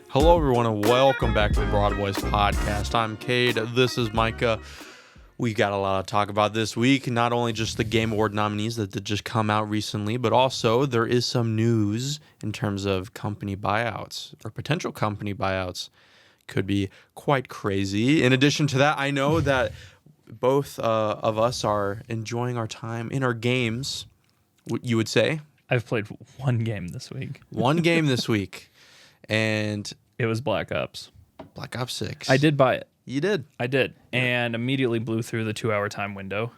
Hello, everyone, and welcome back to the BroadBoys podcast. I'm Cade. This is Micah. We got a lot to talk about this week. Not only just the Game Award nominees that did just come out recently, but also there is some news in terms of company buyouts or potential company buyouts. Could be quite crazy. In addition to that, I know that both of us are enjoying our time in our games, you would say. I've played one game this week. One game this week. And it was Black Ops. Black Ops 6. I did buy it. You did? I did. And immediately blew through the 2-hour time window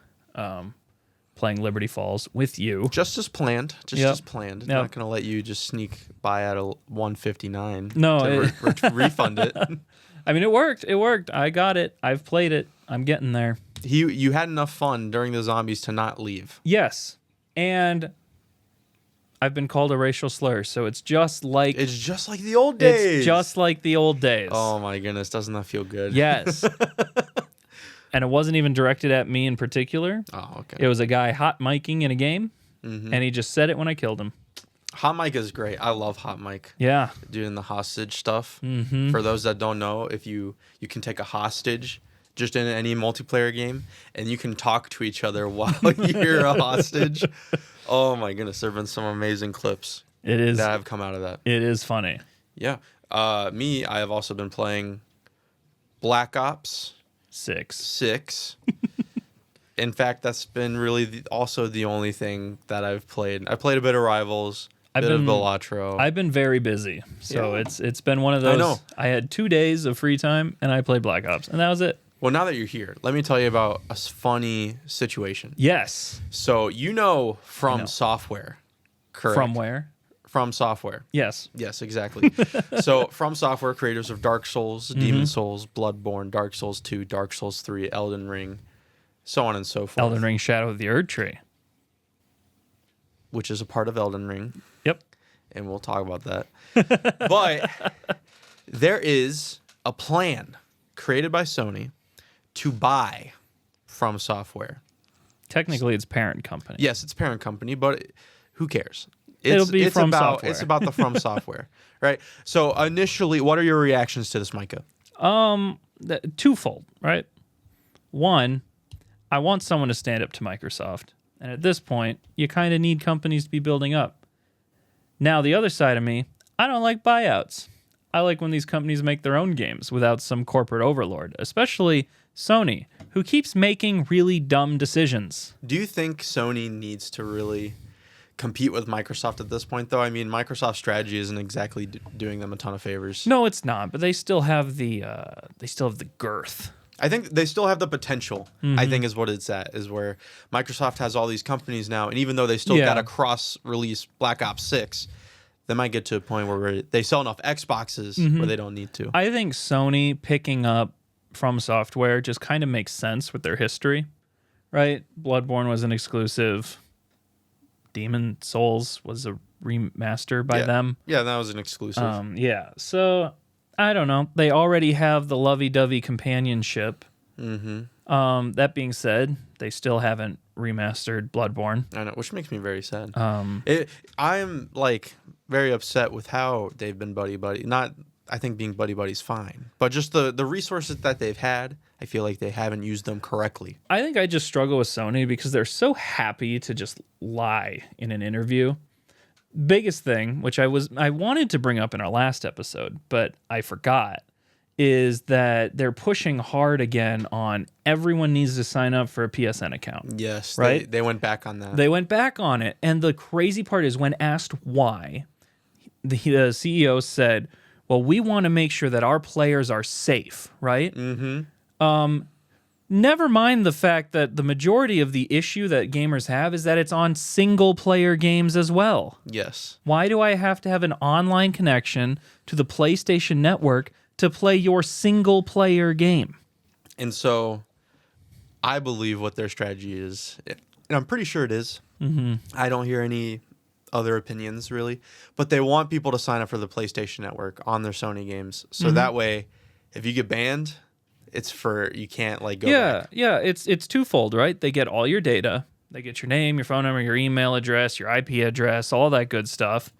playing Liberty Falls with you. Just as planned. As planned. Yep. Not going to let you just sneak by at a 159 no, to refund it. I mean, it worked. It worked. I got it. I've played it. I'm getting there. You had enough fun during the zombies to not leave. Yes. And I've been called a racial slur, so it's just like the old days. It's just like the old days. Oh my goodness, doesn't that feel good? Yes. And it wasn't even directed at me in particular. Oh, okay. It was a guy hot micing in a game, and he just said it when I killed him. Hot mic is great. I love hot mic. Yeah. Doing the hostage stuff. Mm-hmm. For those that don't know, if you can take a hostage just in any multiplayer game, and you can talk to each other while you're a hostage. Oh my goodness, there have been some amazing clips that have come out of that. It is funny. Yeah. I have also been playing Black Ops 6. In fact, that's been really also the only thing that I've played. I played a bit of Rivals, a bit of Balatro. I've been very busy, so yeah. it's been one of those. I know. I had 2 days of free time, and I played Black Ops, and that was it. Well, now that you're here, let me tell you about a funny situation. Yes. So From Software, correct? From where? From Software. Yes. Yes, exactly. So From Software, creators of Dark Souls, Demon Souls, Bloodborne, Dark Souls 2, Dark Souls 3, Elden Ring, so on and so forth. Elden Ring Shadow of the Erd Tree. Which is a part of Elden Ring. Yep. And we'll talk about that. But there is a plan created by Sony to buy From Software. Technically, it's parent company. Yes, it's parent company, but who cares? It'll be From Software. It's about the From Software, right? So initially, what are your reactions to this, Micah? Twofold, right? One, I want someone to stand up to Microsoft. And at this point, you kind of need companies to be building up. Now, the other side of me, I don't like buyouts. I like when these companies make their own games without some corporate overlord, especially Sony, who keeps making really dumb decisions. Do you think Sony needs to really compete with Microsoft at this point, though? I mean, Microsoft's strategy isn't exactly doing them a ton of favors. No, it's not, but they still have the girth. I think they still have the potential, I think is what it's at, is where Microsoft has all these companies now, and even though they still got a cross-release Black Ops 6, they might get to a point where they sell enough Xboxes where they don't need to. I think Sony picking up From Software just kind of makes sense with their history, right? Bloodborne was an exclusive. Demon Souls was a remaster by them. Yeah, that was an exclusive. So I don't know. They already have the lovey-dovey companionship. That being said, they still haven't remastered Bloodborne. I know, which makes me very sad. I'm like very upset with how they've been buddy-buddy. Not, I think being buddy-buddy's fine, but just the resources that they've had, I feel like they haven't used them correctly. I think I just struggle with Sony because they're so happy to just lie in an interview. Biggest thing, which I wanted to bring up in our last episode, but I forgot, is that they're pushing hard again on everyone needs to sign up for a PSN account. Yes, right? They went back on that. They went back on it. And the crazy part is when asked why, the CEO said, well, we want to make sure that our players are safe, right? Never mind the fact that the majority of the issue that gamers have is that it's on single-player games as well. Yes. Why do I have to have an online connection to the PlayStation Network to play your single-player game? And so I believe what their strategy is, and I'm pretty sure it is. I don't hear any other opinions, really. But they want people to sign up for the PlayStation Network on their Sony games. So that way, if you get banned, you can't like go back. Yeah, it's twofold, right? They get all your data. They get your name, your phone number, your email address, your IP address, all that good stuff.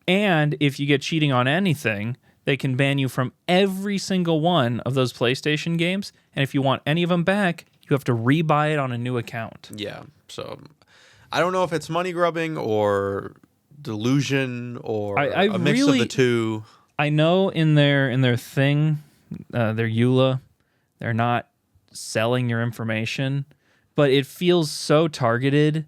And if you get cheating on anything, they can ban you from every single one of those PlayStation games. And if you want any of them back, you have to rebuy it on a new account. Yeah. So I don't know if it's money grubbing or delusion or a mix of the two. I know in their thing, their EULA, they're not selling your information, but it feels so targeted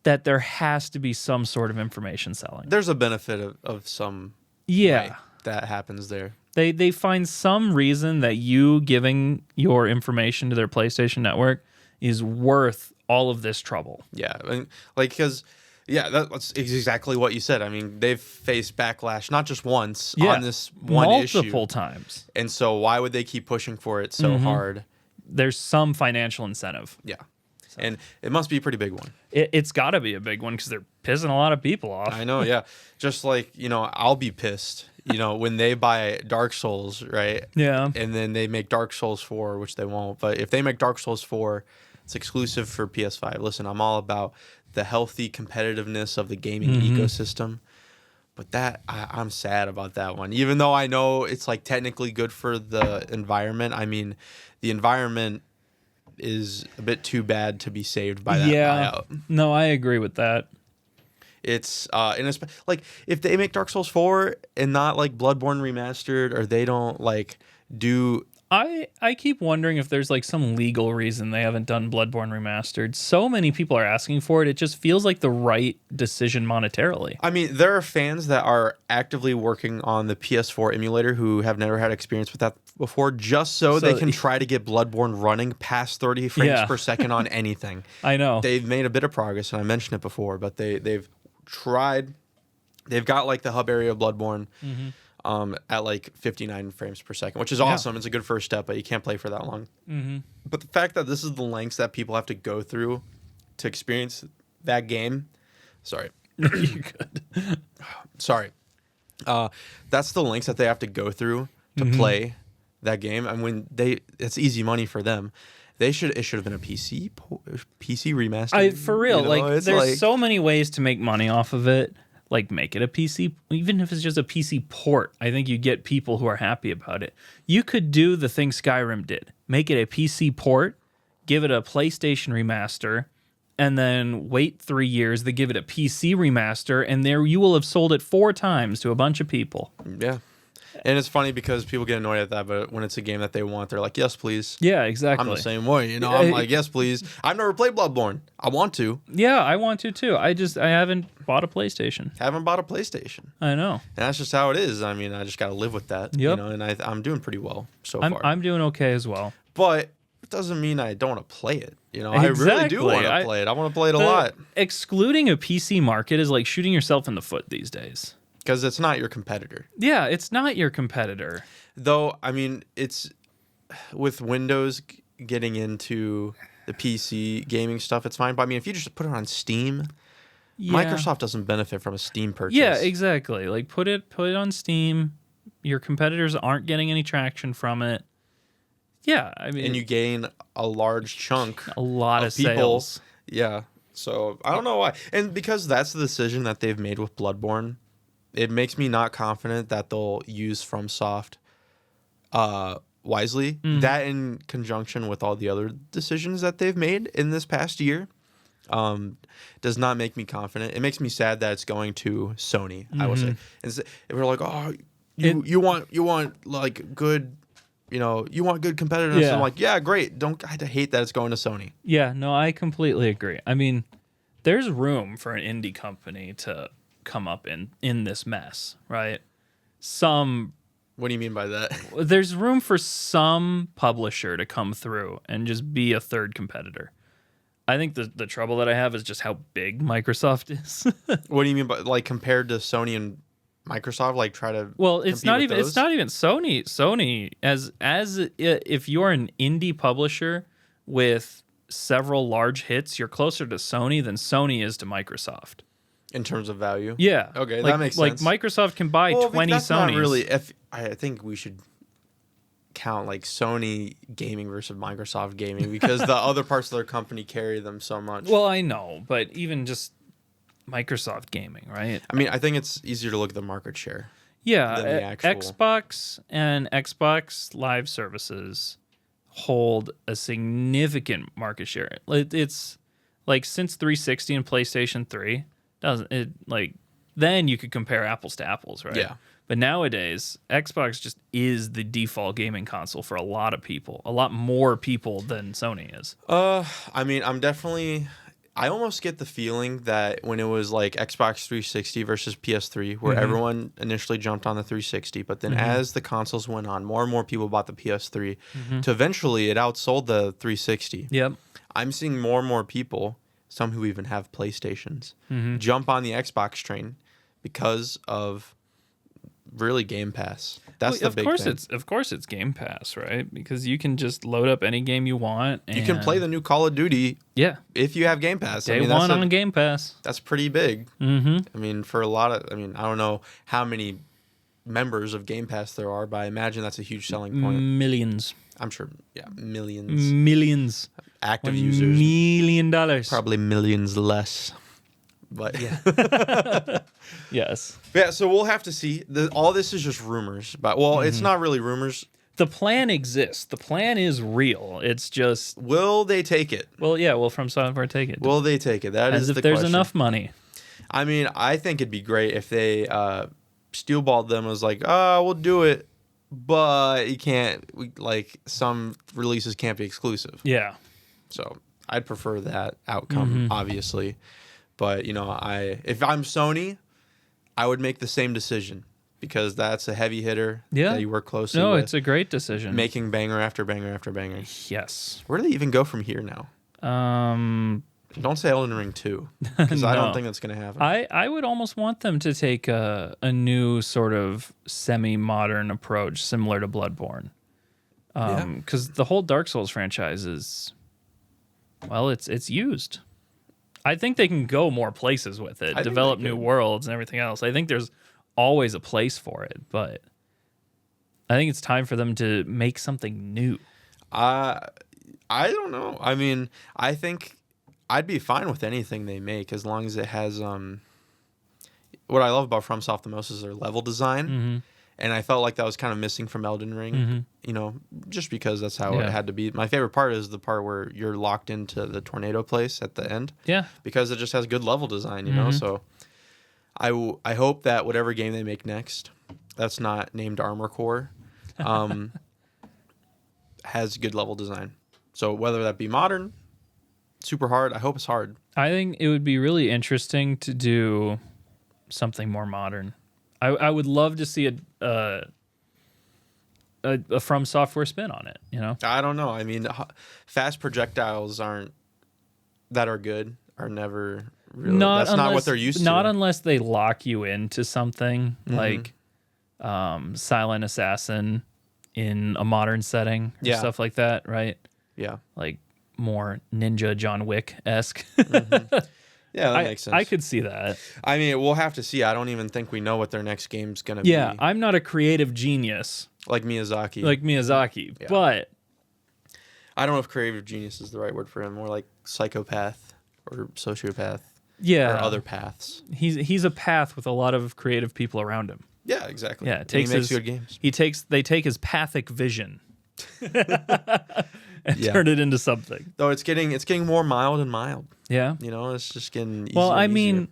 that there has to be some sort of information selling. There's a benefit of some way that happens there. They find some reason that you giving your information to their PlayStation Network is worth all of this trouble. Yeah, and because that's exactly what you said. I mean, they've faced backlash not just once on this one issue, multiple times. And so why would they keep pushing for it so hard? There's some financial incentive. Yeah. So. And it must be a pretty big one. It's got to be a big one because they're pissing a lot of people off. I know, yeah. Just like, I'll be pissed, when they buy Dark Souls, right? Yeah. And then they make Dark Souls 4, which they won't. But if they make Dark Souls 4, it's exclusive for PS5. Listen, I'm all about the healthy competitiveness of the gaming ecosystem. But I'm sad about that one. Even though I know it's like technically good for the environment. I mean, the environment is a bit too bad to be saved by that buyout. No, I agree with that. It's like if they make Dark Souls 4 and not like Bloodborne remastered, or they don't like do. I keep wondering if there's like some legal reason they haven't done Bloodborne remastered. So many people are asking for it. It just feels like the right decision monetarily. I mean, there are fans that are actively working on the PS4 emulator who have never had experience with that before, just so they can try to get Bloodborne running past 30 frames per second on anything. I know. They've made a bit of progress, and I mentioned it before, but they've tried. They've got like the hub area of Bloodborne. At like 59 frames per second, which is awesome. It's a good first step, but you can't play for that long. But the fact that this is the lengths that people have to go through to experience that game. Sorry. You're good. Sorry. That's the lengths that they have to go through to play that game. I mean, it's easy money for them. It should have been a PC remaster. For real, there's so many ways to make money off of it. Like, make it a PC, even if it's just a PC port. I think you get people who are happy about it. You could do the thing Skyrim did. Make it a PC port, give it a PlayStation remaster, and then wait 3 years to give it a PC remaster, and there you will have sold it 4 times to a bunch of people. Yeah. And it's funny because people get annoyed at that, but when it's a game that they want, they're like, yes, please. Yeah, exactly. I'm the same way, I'm like, yes, please. I've never played Bloodborne. I want to. Yeah, I want to too. I haven't bought a PlayStation. Haven't bought a PlayStation. I know. And that's just how it is. I mean, I just got to live with that, and I'm doing pretty well so far. I'm doing okay as well. But it doesn't mean I don't want to play it. I really do want to play it. I want to play it a lot. Excluding a PC market is like shooting yourself in the foot these days. Because it's not your competitor. Yeah, it's not your competitor. Though, I mean, it's with Windows getting into the PC gaming stuff, it's fine. But I mean, if you just put it on Steam, Microsoft doesn't benefit from a Steam purchase. Yeah, exactly. Like put it on Steam. Your competitors aren't getting any traction from it. Yeah, I mean, and you gain a large chunk, a lot of people. Sales. Yeah. So I don't know why, and because that's the decision that they've made with Bloodborne. It makes me not confident that they'll use FromSoft wisely. That in conjunction with all the other decisions that they've made in this past year does not make me confident. It makes me sad that it's going to Sony, I will say. And we're like, oh, you want like good, you want good competitiveness. Yeah. I'm like, yeah, great. I hate that it's going to Sony. Yeah, no, I completely agree. I mean, there's room for an indie company to come up in this mess, right? What do you mean by that? There's room for some publisher to come through and just be a third competitor. I think the trouble that I have is just how big Microsoft is. What do you mean by like compared to Sony and Microsoft? Like try to it's not even Sony. Sony as if you're an indie publisher with several large hits, you're closer to Sony than Sony is to Microsoft. In terms of value? Yeah. Okay, that makes sense. Like Microsoft can buy 20 that's Sonys. Not really. I think we should count like Sony gaming versus Microsoft gaming because the other parts of their company carry them so much. Well, I know, but even just Microsoft gaming, right? I mean, I think it's easier to look at the market share. Yeah, than the actual... Xbox and Xbox Live services hold a significant market share. It's like since 360 and PlayStation 3, doesn't it like then you could compare apples to apples, right? Yeah. But nowadays, Xbox just is the default gaming console for a lot of people, a lot more people than Sony is. I mean, I almost get the feeling that when it was like Xbox 360 versus PS3, where everyone initially jumped on the 360, but then as the consoles went on, more and more people bought the PS3, to eventually it outsold the 360. Yep. I'm seeing more and more people, some who even have PlayStations, jump on the Xbox train because of really Game Pass. That's the big thing. Of course it's Game Pass, right? Because you can just load up any game you want. And you can play the new Call of Duty if you have Game Pass. Day one on Game Pass. That's pretty big. I mean, for a lot of... I mean, I don't know how many members of Game Pass there are, but I imagine that's a huge selling point. Millions. I'm sure, millions. Millions. Active $1 users. million. Probably millions less. But yes. Yeah, so we'll have to see. All this is just rumors. But it's not really rumors. The plan exists. The plan is real. It's just... Will they take it? Well, yeah, will From Software take it? Will they take it? That is the question. As if there's enough money. I mean, I think it'd be great if they steelballed them and was like, we'll do it, but you can't... some releases can't be exclusive. Yeah. So I'd prefer that outcome, obviously. But, if I'm Sony, I would make the same decision because that's a heavy hitter that you work closely with. No, it's a great decision. Making banger after banger after banger. Yes. Where do they even go from here now? Don't say Elden Ring 2 because I don't think that's going to happen. I would almost want them to take a new sort of semi-modern approach similar to Bloodborne. Because the whole Dark Souls franchise is, well, it's used. I think they can go more places with it, develop new worlds and everything else. I think there's always a place for it, but I think it's time for them to make something new. I don't know. I mean, I think I'd be fine with anything they make as long as it has what I love about FromSoft the most is their level design. And I felt like that was kind of missing from Elden Ring, just because that's how it had to be. My favorite part is the part where you're locked into the tornado place at the end. Yeah. Because it just has good level design, you know? So I hope that whatever game they make next, that's not named Armor Core, has good level design. So whether that be modern, super hard, I hope it's hard. I think it would be really interesting to do something more modern. I would love to see a From Software spin on it, I don't know. I mean, fast projectiles are never really... That's not what they're used to. Not unless they lock you into something like Silent Assassin in a modern setting or stuff like that, right? Yeah. Like more Ninja John Wick-esque. Yeah, that makes sense. I could see that. I mean, we'll have to see. I don't even think we know what their next game's going to be. Yeah, I'm not a creative genius. Like Miyazaki. Yeah. But... I don't know if creative genius is the right word for him. More like psychopath or sociopath. Yeah. Or other paths. He's a path with a lot of creative people around him. Yeah, exactly. Yeah, he makes good games. They take his pathic vision and turn it into something. Though it's getting more mild and mild. Yeah. It's just getting easier. Well, I and mean, easier.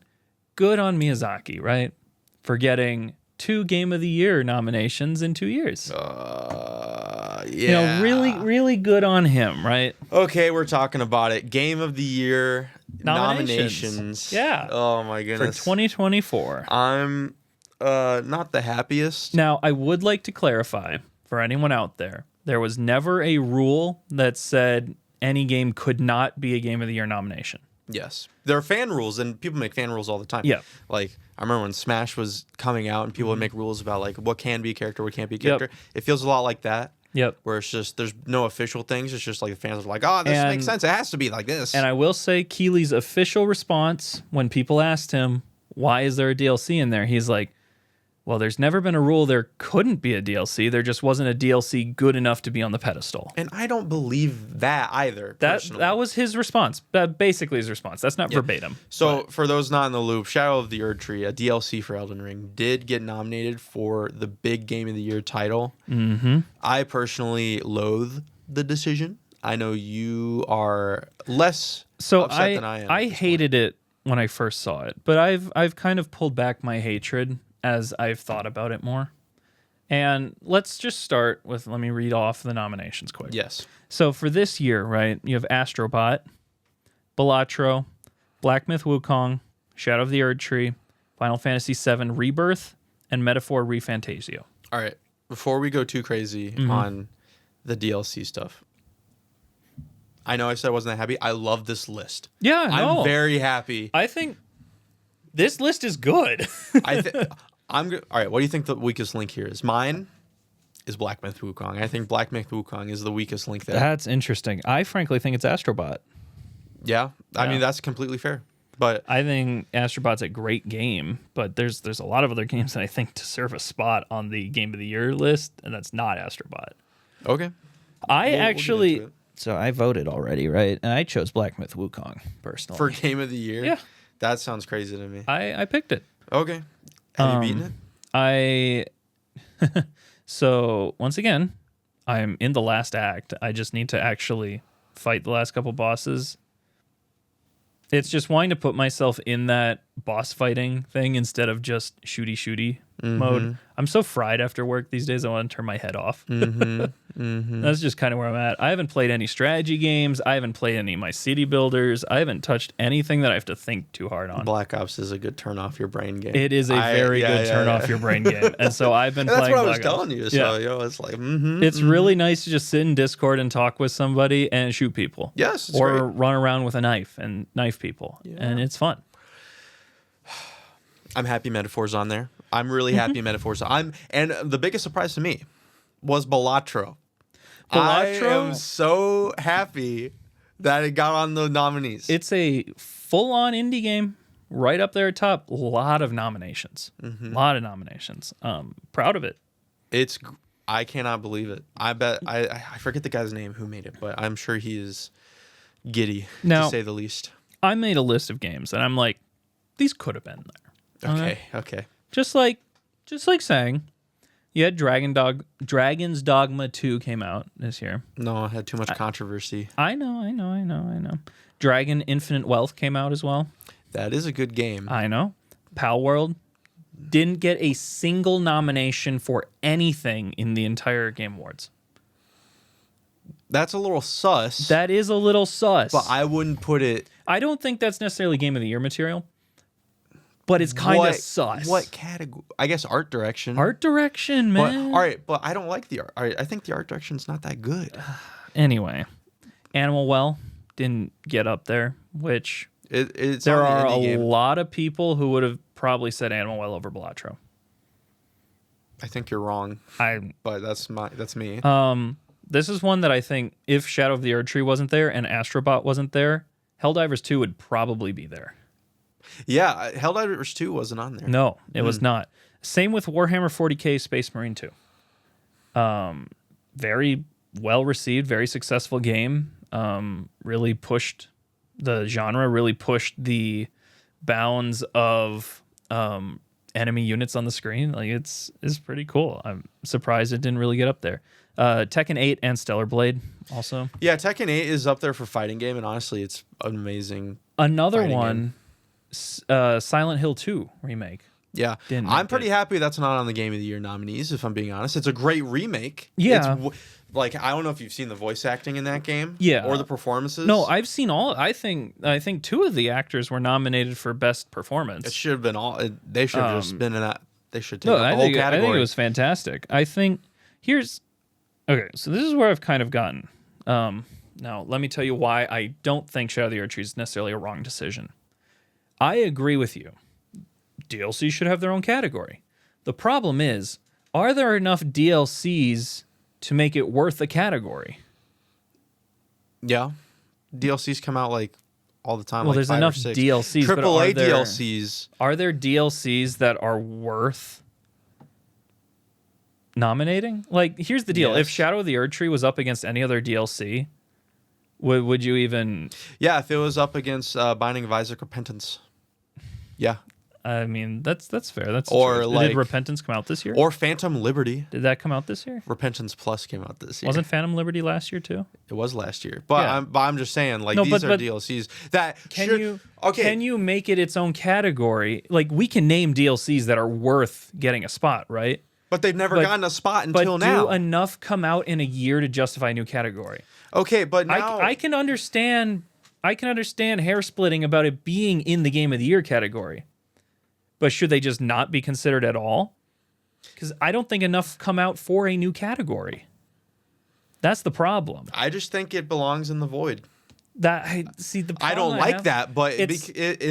good on Miyazaki, right? For getting 2 Game of the Year nominations in 2 years. Yeah. Really, really good on him, right? Okay, we're talking about it. Game of the Year nominations. Yeah. Oh my goodness. For 2024. I'm not the happiest. Now, I would like to clarify for anyone out there, there was never a rule that said any game could not be a Game of the Year nomination. Yes. There are fan rules, and people make fan rules all the time. Yeah. Like, I remember when Smash was coming out, and people would make rules about, like, what can be a character, what can't be a character. It feels a lot like that. Yep. Where it's just, there's no official things. It's just like the fans are like, this makes sense. It has to be like this. And I will say Keeley's official response when people asked him, why is there a DLC in there? He's like, Well, there's never been a rule there couldn't be a DLC. There just wasn't a DLC good enough to be on the pedestal. And I don't believe that either. That was his response. Basically his response. That's not verbatim. So for those not in the loop, Shadow of the Erdtree, a DLC for Elden Ring, did get nominated for the big Game of the Year title. Mm-hmm. I personally loathe the decision. I know you are less upset than I am. I hated it when I first saw it, but I've kind of pulled back my hatred as I've thought about it more. And let's just start with, let me read off the nominations quick. Yes. So for this year, right, you have Astrobot, Balatro, Black Myth Wukong, Shadow of the Erdtree, Final Fantasy VII Rebirth, and Metaphor ReFantasio. All right. Before we go too crazy on the DLC stuff, I know I said I wasn't that happy. I love this list. Yeah, no. I'm very happy. I think this list is good. All right, what do you think the weakest link here is? Mine is Black Myth Wukong. I think Black Myth Wukong is the weakest link there. That's interesting. I frankly think it's Astrobot. Yeah. I mean, that's completely fair. But I think Astrobot's a great game, but there's a lot of other games that I think deserve a spot on the Game of the Year list, and that's not Astrobot. okay. So I voted already, right? And I chose Black Myth Wukong personally. For Game of the Year? Yeah. That sounds crazy to me. I picked it. Okay. Have you beaten it? So once again, I'm in the last act. I just need to actually fight the last couple bosses. It's just wanting to put myself in that boss fighting thing instead of just shooty mode. I'm so fried after work these days, I want to turn my head off. That's just kind of where I'm at. I haven't played any strategy games. I haven't played any of my city builders. I haven't touched anything that I have to think too hard on. Black Ops is a good turn off your brain game. It is a very good turn off your brain game. And so I've been playing That's what I was Black Ops. telling you. So, it's like, It's really nice to just sit in Discord and talk with somebody and shoot people. Yes, it's or great. run around with a knife and knife people. Yeah. And it's fun. I'm happy Metaphor's on there. I'm really happy Metaphor's on. And the biggest surprise to me was Balatro. I am so happy that it got on the nominees. It's a full-on indie game, right up there at top. A lot of nominations. Proud of it. I cannot believe it. I bet I forget the guy's name who made it, but I'm sure he is giddy, to say the least. I made a list of games, and I'm like, these could have been there. Okay. Just like saying, you had Dragon's Dogma 2 came out this year. No, it had too much controversy. I know. Dragon Infinite Wealth came out as well. That is a good game. I know. Pal World didn't get a single nomination for anything in the entire Game Awards. That's a little sus. That is a little sus. But I wouldn't put it... I don't think that's necessarily Game of the Year material. But it's kind of sus. What category? I guess art direction. Art direction, man. All right, but I don't like the art. I think the art direction's not that good. Anyway, Animal Well didn't get up there, which it's there are a lot of people who would have probably said Animal Well over Balatro. I think you're wrong. But that's me. This is one that I think if Shadow of the Erdtree wasn't there and Astrobot wasn't there, Helldivers 2 would probably be there. Yeah, Helldivers 2 wasn't on there. No, it was not. Same with Warhammer 40K Space Marine 2. Very well received, very successful game. Really pushed the genre, really pushed the bounds of enemy units on the screen. Like it's pretty cool. I'm surprised it didn't really get up there. Tekken 8 and Stellar Blade also. Yeah, Tekken 8 is up there for fighting game, and honestly, it's an amazing. Another one. Silent Hill 2 remake. Yeah, I'm pretty happy that's not on the Game of the Year nominees, if I'm being honest. It's a great remake. Yeah. Like, I don't know if you've seen the voice acting in that game. Yeah. Or the performances. No, I've seen all. I think 2 of the actors were nominated for Best Performance. It should have been all. They should have just been in that. They should take the whole category. I think it was fantastic. I think, okay, so this is where I've kind of gotten. Now, let me tell you why I don't think Shadow of the Erdtree is necessarily a wrong decision. I agree with you. DLC should have their own category. The problem is, are there enough DLCs to make it worth a category? Yeah. DLCs come out like all the time. Well, like there's 5 enough or 6. DLCs. AAA DLCs. Are there DLCs that are worth nominating? Like, here's the deal. Yes. If Shadow of the Erdtree was up against any other DLC, would you even... Yeah, if it was up against Binding of Isaac Repentance. Yeah. I mean, that's fair. That's Or true. like, did Repentance come out this year? Or Phantom Liberty. Did that come out this year? Repentance Plus came out this year. Wasn't Phantom Liberty last year too? It was last year. But, Yeah. I'm just saying, like, No, these are but DLCs that Can you make it its own category? Like, we can name DLCs that are worth getting a spot, right? But they've never gotten a spot until but now. do enough come out in a year to justify a new category? Okay, but now... I can understand hair splitting about it being in the Game of the Year category. But should they just not be considered at all? Because I don't think enough come out for a new category. That's the problem. I just think it belongs in the void. The I don't like that, but in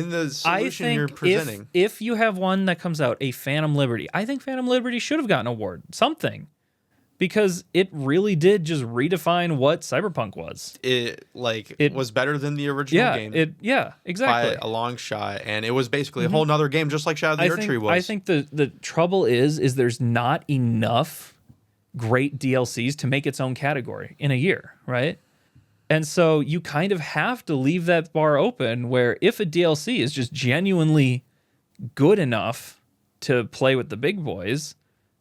the I solution think you're presenting... if you have one that comes out, a Phantom Liberty, I think Phantom Liberty should have gotten an award. Something. Because it really did just redefine what Cyberpunk was. It was better than the original game. Exactly. By a long shot. And it was basically a whole nother game, just like Shadow of the Erdtree was. I think the trouble is there's not enough great DLCs to make its own category in a year, right? And so you kind of have to leave that bar open where if a DLC is just genuinely good enough to play with the big boys,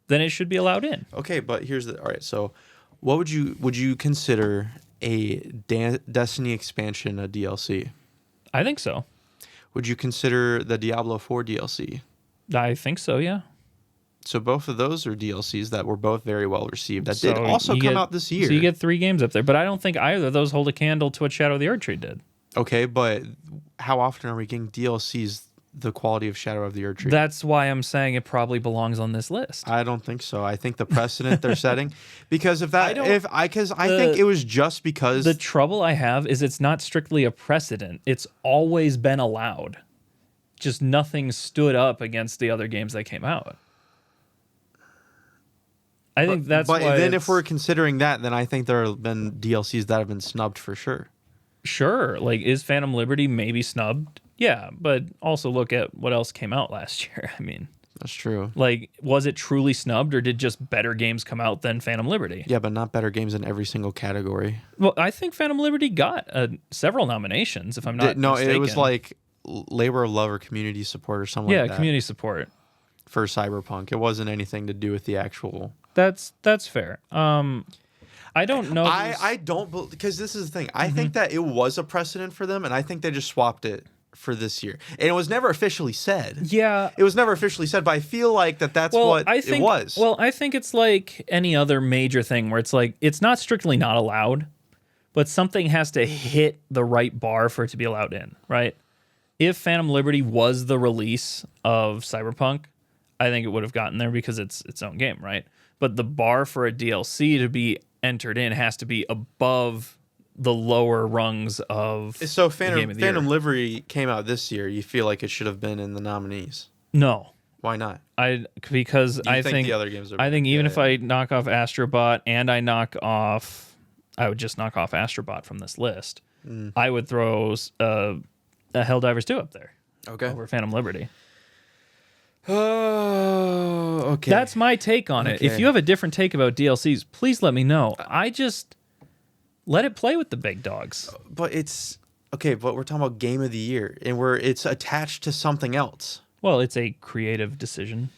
then it should be allowed in. Okay, but all right, so what would you consider a Destiny expansion a DLC? I think so. Would you consider the Diablo 4 DLC? I think so, yeah. So both of those are DLCs that were both very well received. That did also come out this year. So you get 3 games up there, but I don't think either of those hold a candle to what Shadow of the Erdtree did. Okay, but how often are we getting DLCs the quality of Shadow of the Erdtree? That's why I'm saying it probably belongs on this list. I don't think so. I think the precedent they're setting, because I think it was just because the trouble I have is it's not strictly a precedent. It's always been allowed. Just nothing stood up against the other games that came out. I think that's why. But then if we're considering that, then I think there have been DLCs that have been snubbed for sure. Sure. Like, is Phantom Liberty maybe snubbed? Yeah, but also look at what else came out last year. I mean, that's true. Like, was it truly snubbed, or did just better games come out than Phantom Liberty? Yeah, but not better games in every single category. Well, I think Phantom Liberty got several nominations, if I'm not mistaken. It was like Labor of Love or Community Support or something like that. Yeah, Community Support. For Cyberpunk. It wasn't anything to do with the actual... That's fair. I don't know. I don't... Because this is the thing. I think that it was a precedent for them, and I think they just swapped it for this year. And it was never officially said. Yeah. It was never officially said, but I feel like that's what it was. Well, I think it's like any other major thing where it's like, it's not strictly not allowed, but something has to hit the right bar for it to be allowed in, right? If Phantom Liberty was the release of Cyberpunk, I think it would have gotten there because it's its own game, right? But the bar for a DLC to be entered in has to be above the lower rungs of so Phantom Liberty came out this year. You feel like it should have been in the nominees? No. Why not? Because I think the other games are. I think even if I knock off Astrobot and I would just knock off Astrobot from this list. I would throw Helldivers 2 up there. Okay. Over Phantom Liberty. Oh, okay. That's my take on it. If you have a different take about DLCs, please let me know. I just let it play with the big dogs. But but we're talking about Game of the Year, and it's attached to something else. Well, it's a creative decision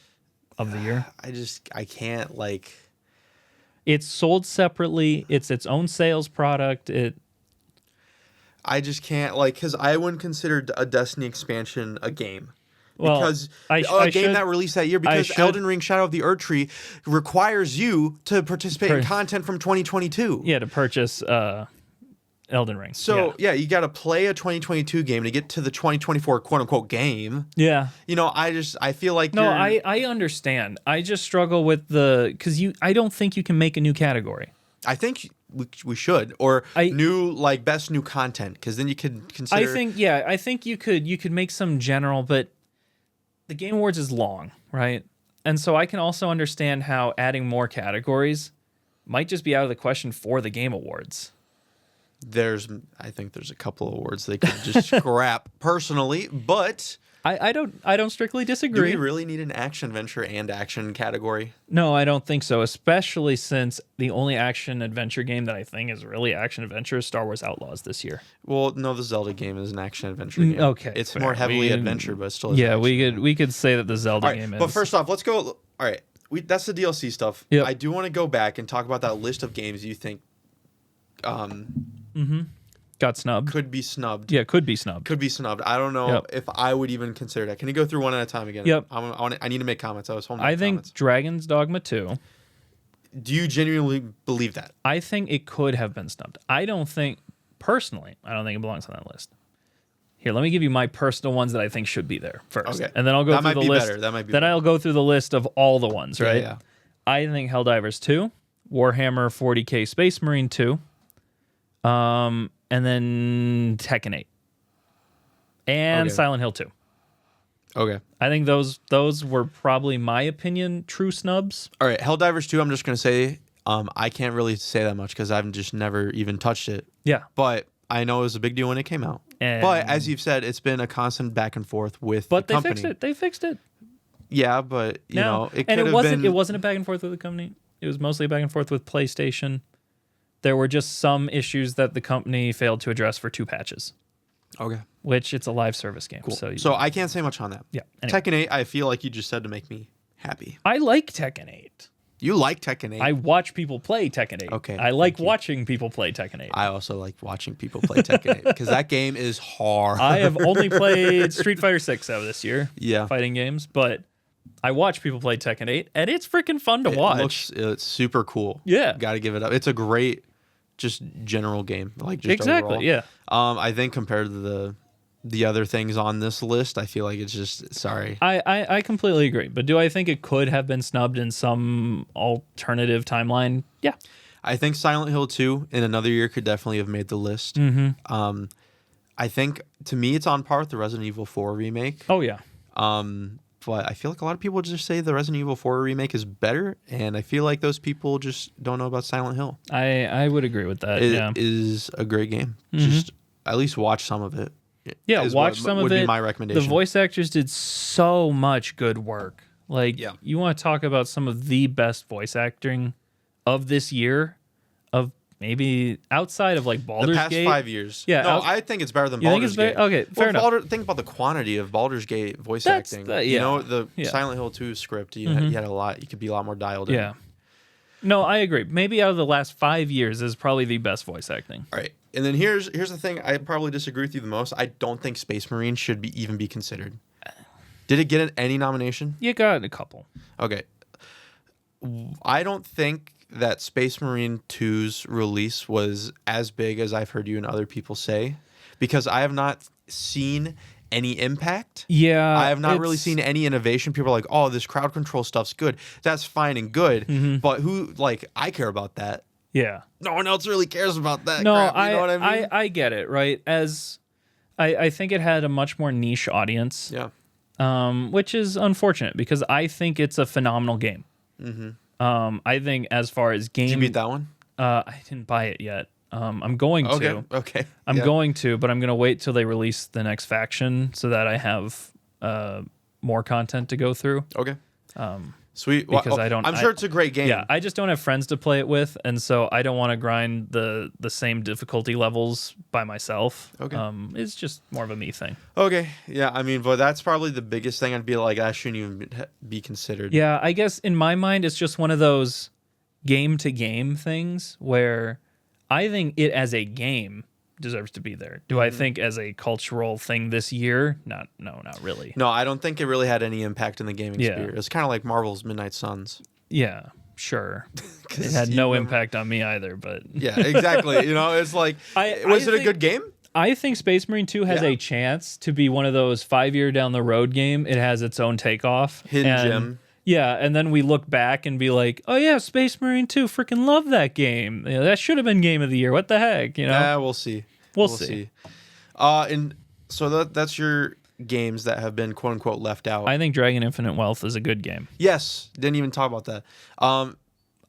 of the year. I can't, like... It's sold separately. It's its own sales product. I just can't, like, because I wouldn't consider a Destiny expansion a game. Well, because a game that released that year, because Elden Ring Shadow of the Erdtree requires you to participate in content from 2022. Yeah, to purchase Elden Ring. So, you got to play a 2022 game to get to the 2024 quote-unquote game. Yeah. You know, I feel like I understand. I just struggle with because I don't think you can make a new category. I think we should, or best new content, because then you could consider... I think you could make some general, but the Game Awards is long, right? And so I can also understand how adding more categories might just be out of the question for the Game Awards. I think there's a couple of awards they could just scrap personally, but I don't strictly Do disagree. we really need an action adventure and action category? No, I don't think so, especially since the only action adventure game that I think is really action adventure is Star Wars Outlaws this year. Well, no, the Zelda game is an action adventure game. Okay, It's fair. more heavily adventure, but still is Yeah, an action. we could say that the Zelda All right, game is. but first off, let's go. All right, that's the DLC stuff. Yep. I do want to go back and talk about that list of games you think got snubbed. could be snubbed. Yeah, could be snubbed. Could be snubbed. I don't know Yep. if I would even consider that. Can you go through one at a time again? Yep. I need to make comments. I was holding. I think Dragon's Dogma 2. Do you genuinely believe that? I think it could have been snubbed. I don't think it belongs on that list. Here, let me give you my personal ones that I think should be there first. Okay. And then I'll go That through might the be list. better. That might be Then better. I'll go through the list of all the ones, right? Yeah. I think Helldivers 2, Warhammer 40K Space Marine 2, and then Tekken 8. And Okay. Silent Hill 2. Okay. I think those were probably, my opinion, true snubs. All right. Helldivers 2, I'm just going to say I can't really say that much because I've just never even touched it. Yeah. But I know it was a big deal when it came out. And- But as you've said, it's been a constant back and forth with But the they company. fixed it. They fixed it. Yeah, but you know, it could and have wasn't been. it wasn't a back and forth with the company. It was mostly a back and forth with PlayStation. There were just some issues that the company failed to address for 2 patches, Okay. which it's a live service game. Cool. So, So I can't say much on that. yeah. Anyway, Tekken 8, I feel like you just said to make me happy. I like Tekken 8. You like Tekken 8. I watch people play Tekken 8. Okay, I like thank you. watching people play Tekken 8. I also like watching people play Tekken 8 because that game is hard. I have only played Street Fighter 6 out of this year. Yeah. Fighting games, but I watch people play Tekken 8, and it's freaking fun to watch. It's super cool. Yeah. Got to give it up. It's a great, just general game. Like just Exactly, overall. yeah. I think compared to the other things on this list, I feel like it's just sorry. I completely agree. But do I think it could have been snubbed in some alternative timeline? Yeah. I think Silent Hill 2 in another year could definitely have made the list. Mm-hmm. I think to me it's on par with the Resident Evil 4 remake. Oh, yeah. But I feel like a lot of people just say the Resident Evil 4 remake is better, and I feel like those people just don't know about Silent Hill. I would agree with that. It yeah. is a great game. Just at least watch some of it. Yeah, is watch what some would of it. be my recommendation. The voice actors did so much good work. Like, Yeah. you want to talk about some of the best voice acting of this year, of maybe outside of like the Baldur's past Gate. 5 years. Yeah, No, I think it's better than You think Baldur's it's better? Gate. Okay, fair enough. Think about the quantity of Baldur's Gate voice That's acting. the- You yeah. know, the Yeah. Silent Hill 2 script, you had a lot. You could be a lot more dialed in. Yeah. No, I agree. Maybe out of the last 5 years is probably the best voice acting. All right. And then here's the thing. I probably disagree with you the most. I don't think Space Marine should even be considered. Did it get any nomination? You got a couple. Okay. I don't think that Space Marine 2's release was as big as I've heard you and other people say, because I have not seen any impact. Yeah. I have not really it's- seen any innovation. People are like, oh, this crowd control stuff's good. That's fine and good. Mm-hmm. But I care about that. Yeah. No one else really cares about that No, crap. You know what I mean? I get it, right? I think it had a much more niche audience. Yeah. Which is unfortunate because I think it's a phenomenal game. I think as far as game, Did you beat that one? I didn't buy it yet. I'm going to. Okay. I'm Yeah. going to, but I'm going to wait till they release the next faction so that I have more content to go through. Okay. Sweet. because I don't- I'm sure it's a great game. Yeah, I just don't have friends to play it with, and so I don't want to grind the same difficulty levels by myself. Okay. It's just more of a me thing. Okay. Yeah. I mean, but that's probably the biggest thing. I'd be like, that shouldn't even be considered. Yeah, I guess in my mind, it's just one of those game-to-game things where I think it as a game deserves to be there. Do I think as a cultural thing this year? Not really. No, I don't think it really had any impact in the gaming Yeah. sphere. It's kind of like Marvel's Midnight Suns. Yeah, sure. It 'Cause had you no remember- impact on me either, but Yeah, exactly. You know, it's like, was it a think- good game? I think Space Marine 2 has Yeah. a chance to be one of those 5-year down the road game. It has its own takeoff. Hidden And- gem. Yeah, and then we look back and be like, oh yeah, Space Marine 2, freaking love that game. You know, that should have been game of the year. What the heck, you know? Yeah, we'll see. We'll see. And so that's your games that have been quote unquote left out. I think Dragon Infinite Wealth is a good game. Yes, didn't even talk about that.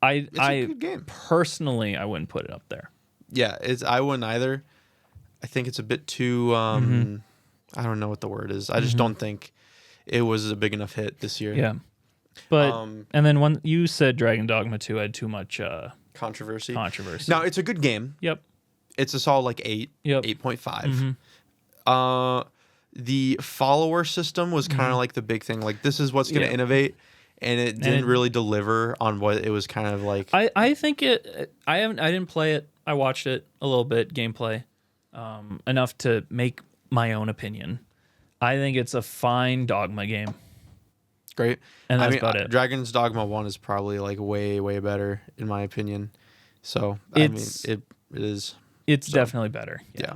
It's a good game. Personally, I wouldn't put it up there. Yeah, I wouldn't either. I think it's a bit too I don't know what the word is. I just don't think it was a big enough hit this year. Yeah. But and then when you said Dragon Dogma 2 had too much Controversy. controversy. Now, it's a good game. Yep. It's a solid like 8, Yep. 8.5. The follower system was kind of like the big thing. Like, this is what's going to innovate, and it didn't really deliver on what it was kind of like. I think it. I didn't play it. I watched it a little bit, gameplay, enough to make my own opinion. I think it's a fine Dogma game. Great. And that's about it. Dragon's Dogma 1 is probably like way, way better in my opinion. So, it is. It's definitely better. Yeah.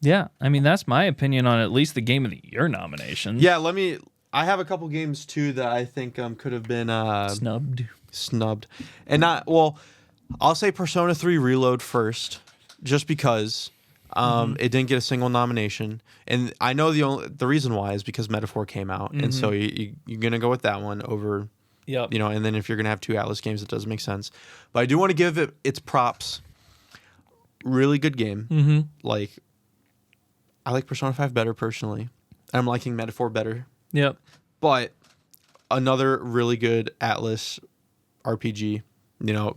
Yeah, I mean, that's my opinion on at least the Game of the Year nominations. Yeah, I have a couple games too that I think could have been snubbed. And not, well, I'll say Persona 3 Reload first, just because it didn't get a single nomination. And I know the reason why is because Metaphor came out. And so you're going to go with that one over, and then if you're going to have 2 Atlas games, it doesn't make sense. But I do want to give it its props. Really good game. Like, I like Persona 5 better personally. I'm liking Metaphor better. Yep. But another really good Atlas RPG,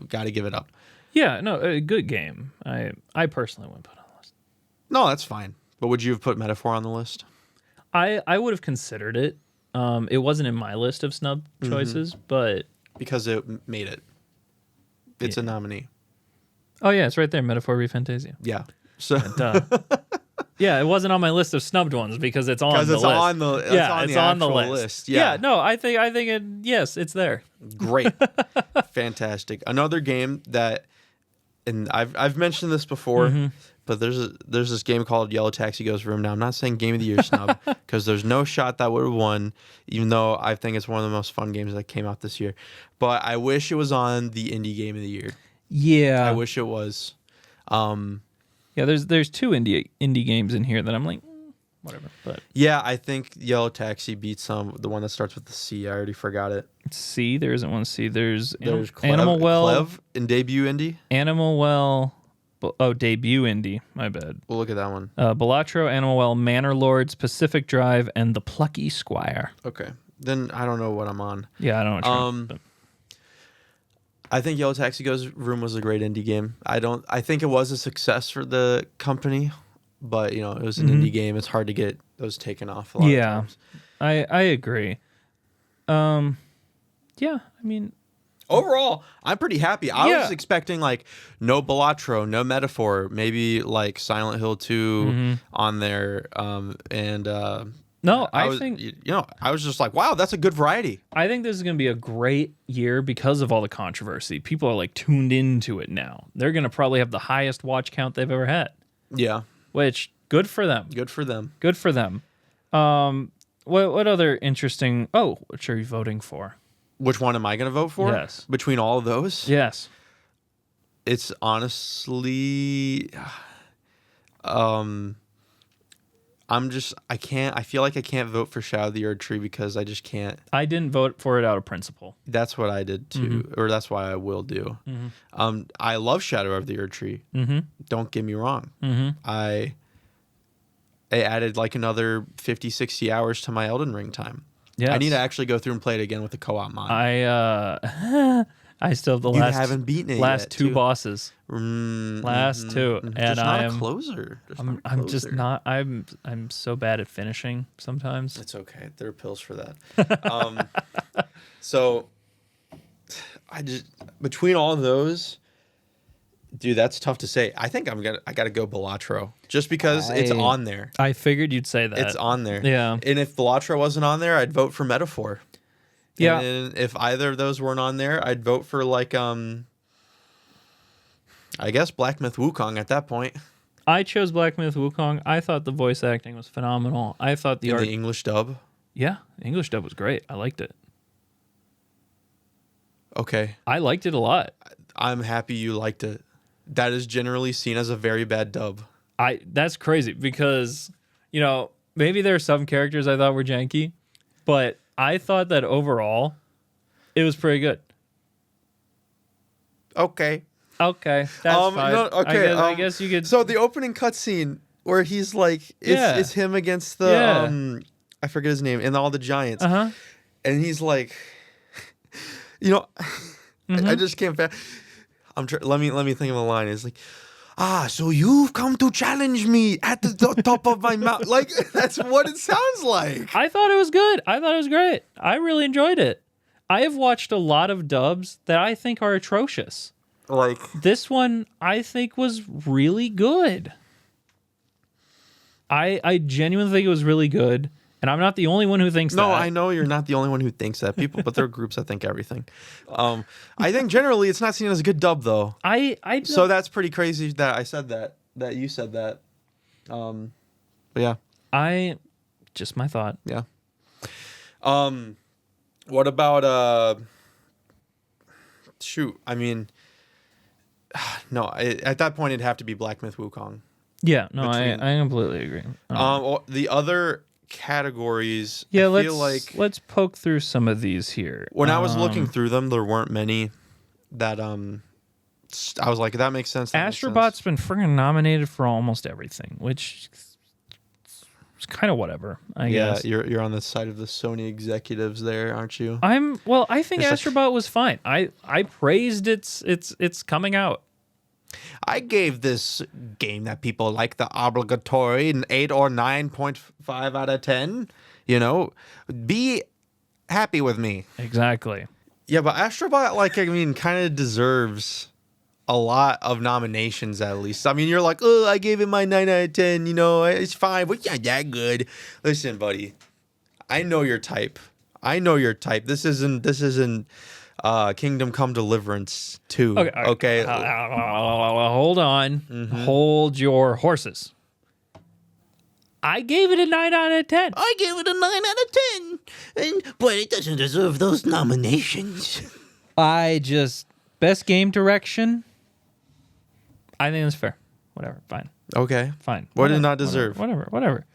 got to give it up. Yeah, no, a good game. I personally wouldn't put it on the list. No, that's fine. But would you have put Metaphor on the list? I would have considered it. It wasn't in my list of snub choices, but... Because it made it. It's a nominee. Oh, yeah, it's right there, Metaphor ReFantasia. Yeah. So... Yeah, it wasn't on my list of snubbed ones because it's on the list. It's on the list. Yeah. No, I think yes, it's there. Great. Fantastic. Another game that, and I've mentioned this before, but there's this game called Yellow Taxi Goes Room. Now, I'm not saying Game of the Year snub because there's no shot that would have won, even though I think it's one of the most fun games that came out this year. But I wish it was on the Indie Game of the Year. Yeah. I wish it was. Yeah, there's 2 indie games in here that I'm like, whatever. But yeah, I think Yellow Taxi beats the one that starts with the C. I already forgot it. C. There isn't one C. There's Animal Well. Clev in debut indie. Animal Well. Debut indie. My bad. We'll look at that one. Balatro, Animal Well, Manor Lords, Pacific Drive, and The Plucky Squire. Okay, then I don't know what I'm on. Yeah, I don't know. I think Yellow Taxi Goes Room was a great indie game. I think it was a success for the company, but it was an indie game. It's hard to get those taken off a lot of times. I agree. Yeah, I mean, overall, I'm pretty happy. I was expecting like no Balatro, no Metaphor, maybe like Silent Hill 2 on there, no, I think I was just like, wow, that's a good variety. I think this is going to be a great year because of all the controversy. People are like tuned into it now. They're going to probably have the highest watch count they've ever had. Yeah, which good for them. Good for them. Good for them. What other interesting? Oh, which are you voting for? Which one am I going to vote for? Yes, between all of those. Yes, it's honestly, I feel like I can't vote for Shadow of the Erd Tree because I just can't. I didn't vote for it out of principle. That's what I did too, or that's why I will do. I love Shadow of the Erd Tree. Don't get me wrong. I added like another 50, 60 hours to my Elden Ring time. Yeah, I need to actually go through and play it again with the co-op mod. I still have the haven't beaten it last yet, 2 too. Bosses. Last 2, and just not a closer. I'm just not. I'm so bad at finishing sometimes. It's okay. There are pills for that. So I just between all of those, dude, that's tough to say. I think I got to go Balatro just because it's on there. I figured you'd say that. It's on there. Yeah. And if Balatro wasn't on there, I'd vote for Metaphor. Yeah. And if either of those weren't on there, I'd vote for like I guess Black Myth Wukong at that point. I chose Black Myth Wukong. I thought the voice acting was phenomenal. I thought the English dub. Yeah, the English dub was great. I liked it. Okay. I liked it a lot. I'm happy you liked it. That is generally seen as a very bad dub. That's crazy because, maybe there are some characters I thought were janky, but I thought that overall it was pretty good. Okay. That's fine. No, okay. I guess you could. So the opening cutscene, where he's like, it's him against the I forget his name, and all the giants, and he's like, you know, I just can't. Let me think of a line. It's like, so you've come to challenge me at the top of my mouth. Like, that's what it sounds like. I thought it was good. I thought it was great. I really enjoyed it. I have watched a lot of dubs that I think are atrocious. Like, this one, I think was really good. I genuinely think it was really good. And I'm not the only one who thinks that. No, I know you're not the only one who thinks that. People, but there are groups that think everything. I think generally it's not seen as a good dub, though. So that's pretty crazy that I said that you said that. But yeah. Just my thought. Yeah. What about shoot? I mean, no. At that point, it'd have to be Black Myth Wukong. Yeah. No, I completely agree. The other categories, yeah, I feel like let's poke through some of these here. When I was looking through them, there weren't many that I was like, that makes sense. Astrobot's been freaking nominated for almost everything, which is kind of whatever, I guess. Yeah, you're on the side of the Sony executives there, aren't you? I think Astrobot was fine. I praised its coming out. I gave this game that people like the obligatory an 8 or 9.5 out of 10. You know, be happy with me. Exactly. Yeah, but Astrobot, kind of deserves a lot of nominations at least. I mean, you're like, oh, I gave it my 9 out of 10. You know, it's fine, but yeah, that good. Listen, buddy, I know your type. This isn't. Kingdom Come Deliverance 2. Okay. Hold on. Mm-hmm. Hold your horses. I gave it a 9 out of 10. I gave it a 9 out of 10. But it doesn't deserve those nominations. Best game direction. I think that's fair. Whatever. Fine. Okay. Fine. What did it not deserve? Whatever.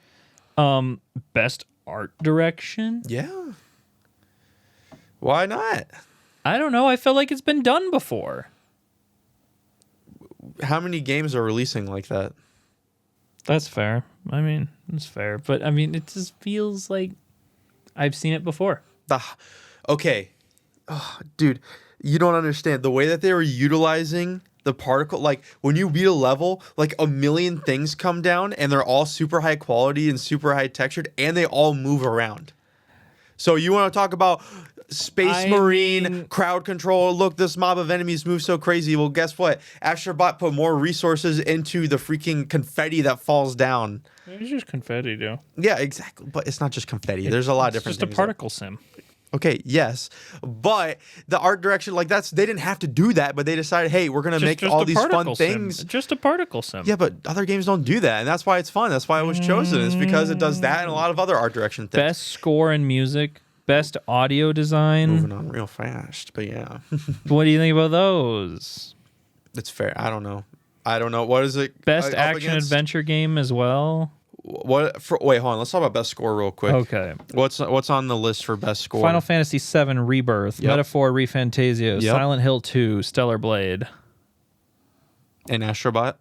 Best art direction. Yeah. Why not? I don't know. I feel like it's been done before. How many games are releasing like that? That's fair. I mean, it's fair. But, I mean, it just feels like I've seen it before. Okay. Oh, dude, you don't understand. The way that they were utilizing the particle, like, when you beat a level, like, a million things come down, and they're all super high quality and super high textured, and they all move around. So you want to talk about Space Marine, crowd control. Look, this mob of enemies move so crazy. Well, guess what? Astrobot put more resources into the freaking confetti that falls down. It's just confetti, dude. Yeah, exactly. But it's not just confetti. There's a lot of different things. It's just a particle sim. Okay, yes. But the art direction, they didn't have to do that, but they decided, hey, we're going to make all these fun things. Just a particle sim. Yeah, but other games don't do that, and that's why it's fun. That's why it was chosen. It's because it does that and a lot of other art direction things. Best score and music. Best audio design. Moving on real fast, but yeah. What do you think about those? It's fair. I don't know. What is it? Best action adventure game as well. Wait, hold on. Let's talk about best score real quick. Okay. What's on the list for best score? Final Fantasy VII Rebirth, Metaphor ReFantazio, Silent Hill 2, Stellar Blade, and Astrobot.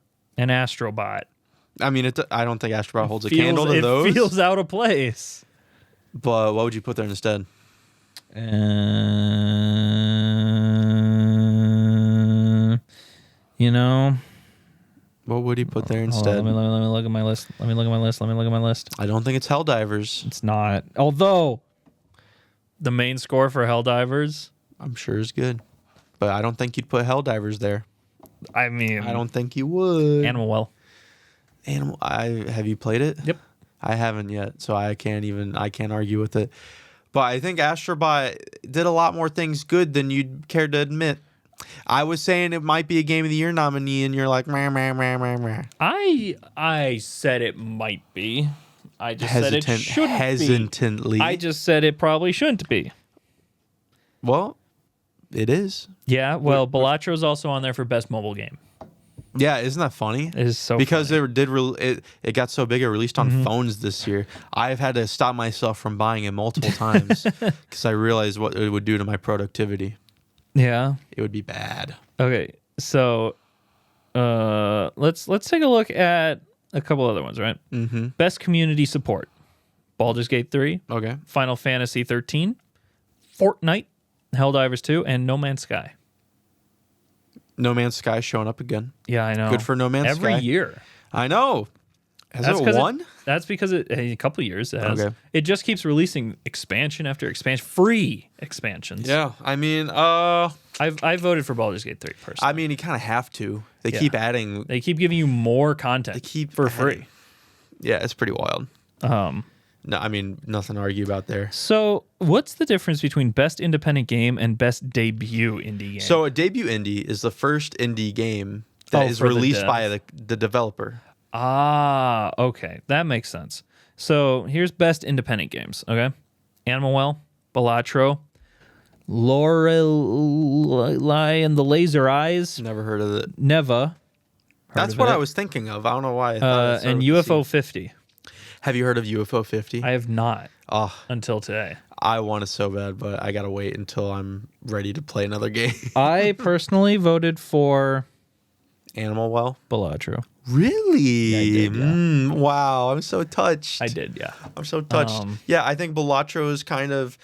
I mean, I don't think Astrobot holds a candle to those. It feels out of place. But what would you put there instead? What would he put there instead? Let me look at my list. Let me look at my list. I don't think it's Helldivers. It's not. Although the main score for Helldivers, I'm sure is good. But I don't think you'd put Helldivers there. I mean, I don't think you would. Animal Well. Have you played it? Yep. I haven't yet, so I can't argue with it. But I think Astrobot did a lot more things good than you'd care to admit. I was saying it might be a Game of the Year nominee, and you're like, meh, meh, meh, meh, meh. I said it might be. I just said it shouldn't hesitantly. be. I just said it probably shouldn't be. Well, it is. Yeah, well, Balatro is also on there for Best Mobile Game. Yeah, isn't that funny? It is so because funny. It got so big it released on phones this year. I've had to stop myself from buying it multiple times because I realized what it would do to my productivity. Yeah, it would be bad. Okay, so let's take a look at a couple other ones, right? Mm-hmm. Best community support: Baldur's Gate 3, Okay. Final Fantasy 13, Fortnite, Helldivers 2, and No Man's Sky. No Man's Sky showing up again. Yeah, I know. Good for No Man's Sky. Every year. I know. Has That's it 'cause won? That's because a couple years it has. Okay. It just keeps releasing expansion after expansion, free expansions. Yeah. I mean, I voted for Baldur's Gate 3 personally. I mean, you kind of have to. They Yeah. keep adding. They keep giving you more content. They keep for adding. free. Yeah, it's pretty wild. No, I mean, nothing to argue about there. So, what's the difference between best independent game and best debut indie game? So a debut indie is the first indie game that is for the released dev. by the developer. Okay, that makes sense. So here's best independent games. Okay, Animal Well, Balatro, Lorelei and the Laser Eyes, Never heard of it. Neva. That's of what it. I was thinking of. I don't know why. I thought it And started with a UFO C. 50. Have you heard of UFO 50? I have not Oh, until today. I want it so bad, but I gotta wait until I'm ready to play another game. I personally voted for Animal Well. Balatro. Really? Yeah, I did, yeah. Wow, I'm so touched. I did, yeah. I'm so touched. Yeah, I think Balatro is kind of,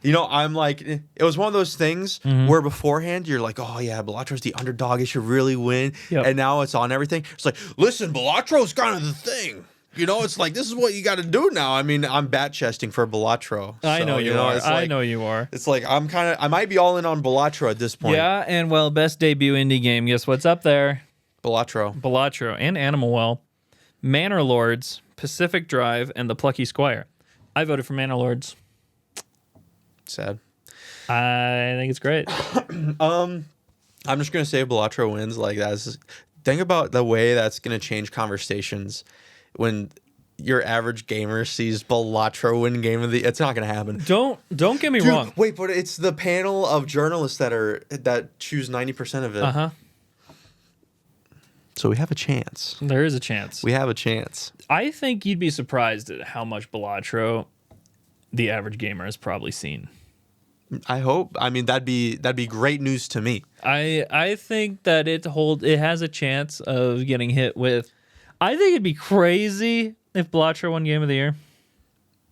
I'm like, it was one of those things where beforehand you're like, oh yeah, Balatro's the underdog, it should really win. Yep. And now it's on everything. It's like, listen, Balatro's kind of the thing. It's like, this is what you got to do now. I mean, I'm bat chesting for Balatro. I know you are. It's I like, know you are. It's like, I might be all in on Balatro at this point. Yeah, and well, best debut indie game. Guess what's up there? Balatro. Balatro and Animal Well, Manor Lords, Pacific Drive, and The Plucky Squire. I voted for Manor Lords. Sad. I think it's great. I'm just gonna say Balatro wins. Like, think about the way that's gonna change conversations when your average gamer sees Balatro win game of the. It's not gonna happen. Don't get me Dude, wrong. wait, but it's the panel of journalists that choose 90% of it. Uh-huh. So we have a chance. There is a chance. We have a chance. I think you'd be surprised at how much Balatro the average gamer has probably seen. I hope. I mean, that'd be great news to me. I think that it has a chance of getting hit with. I think it'd be crazy if Balatro won Game of the Year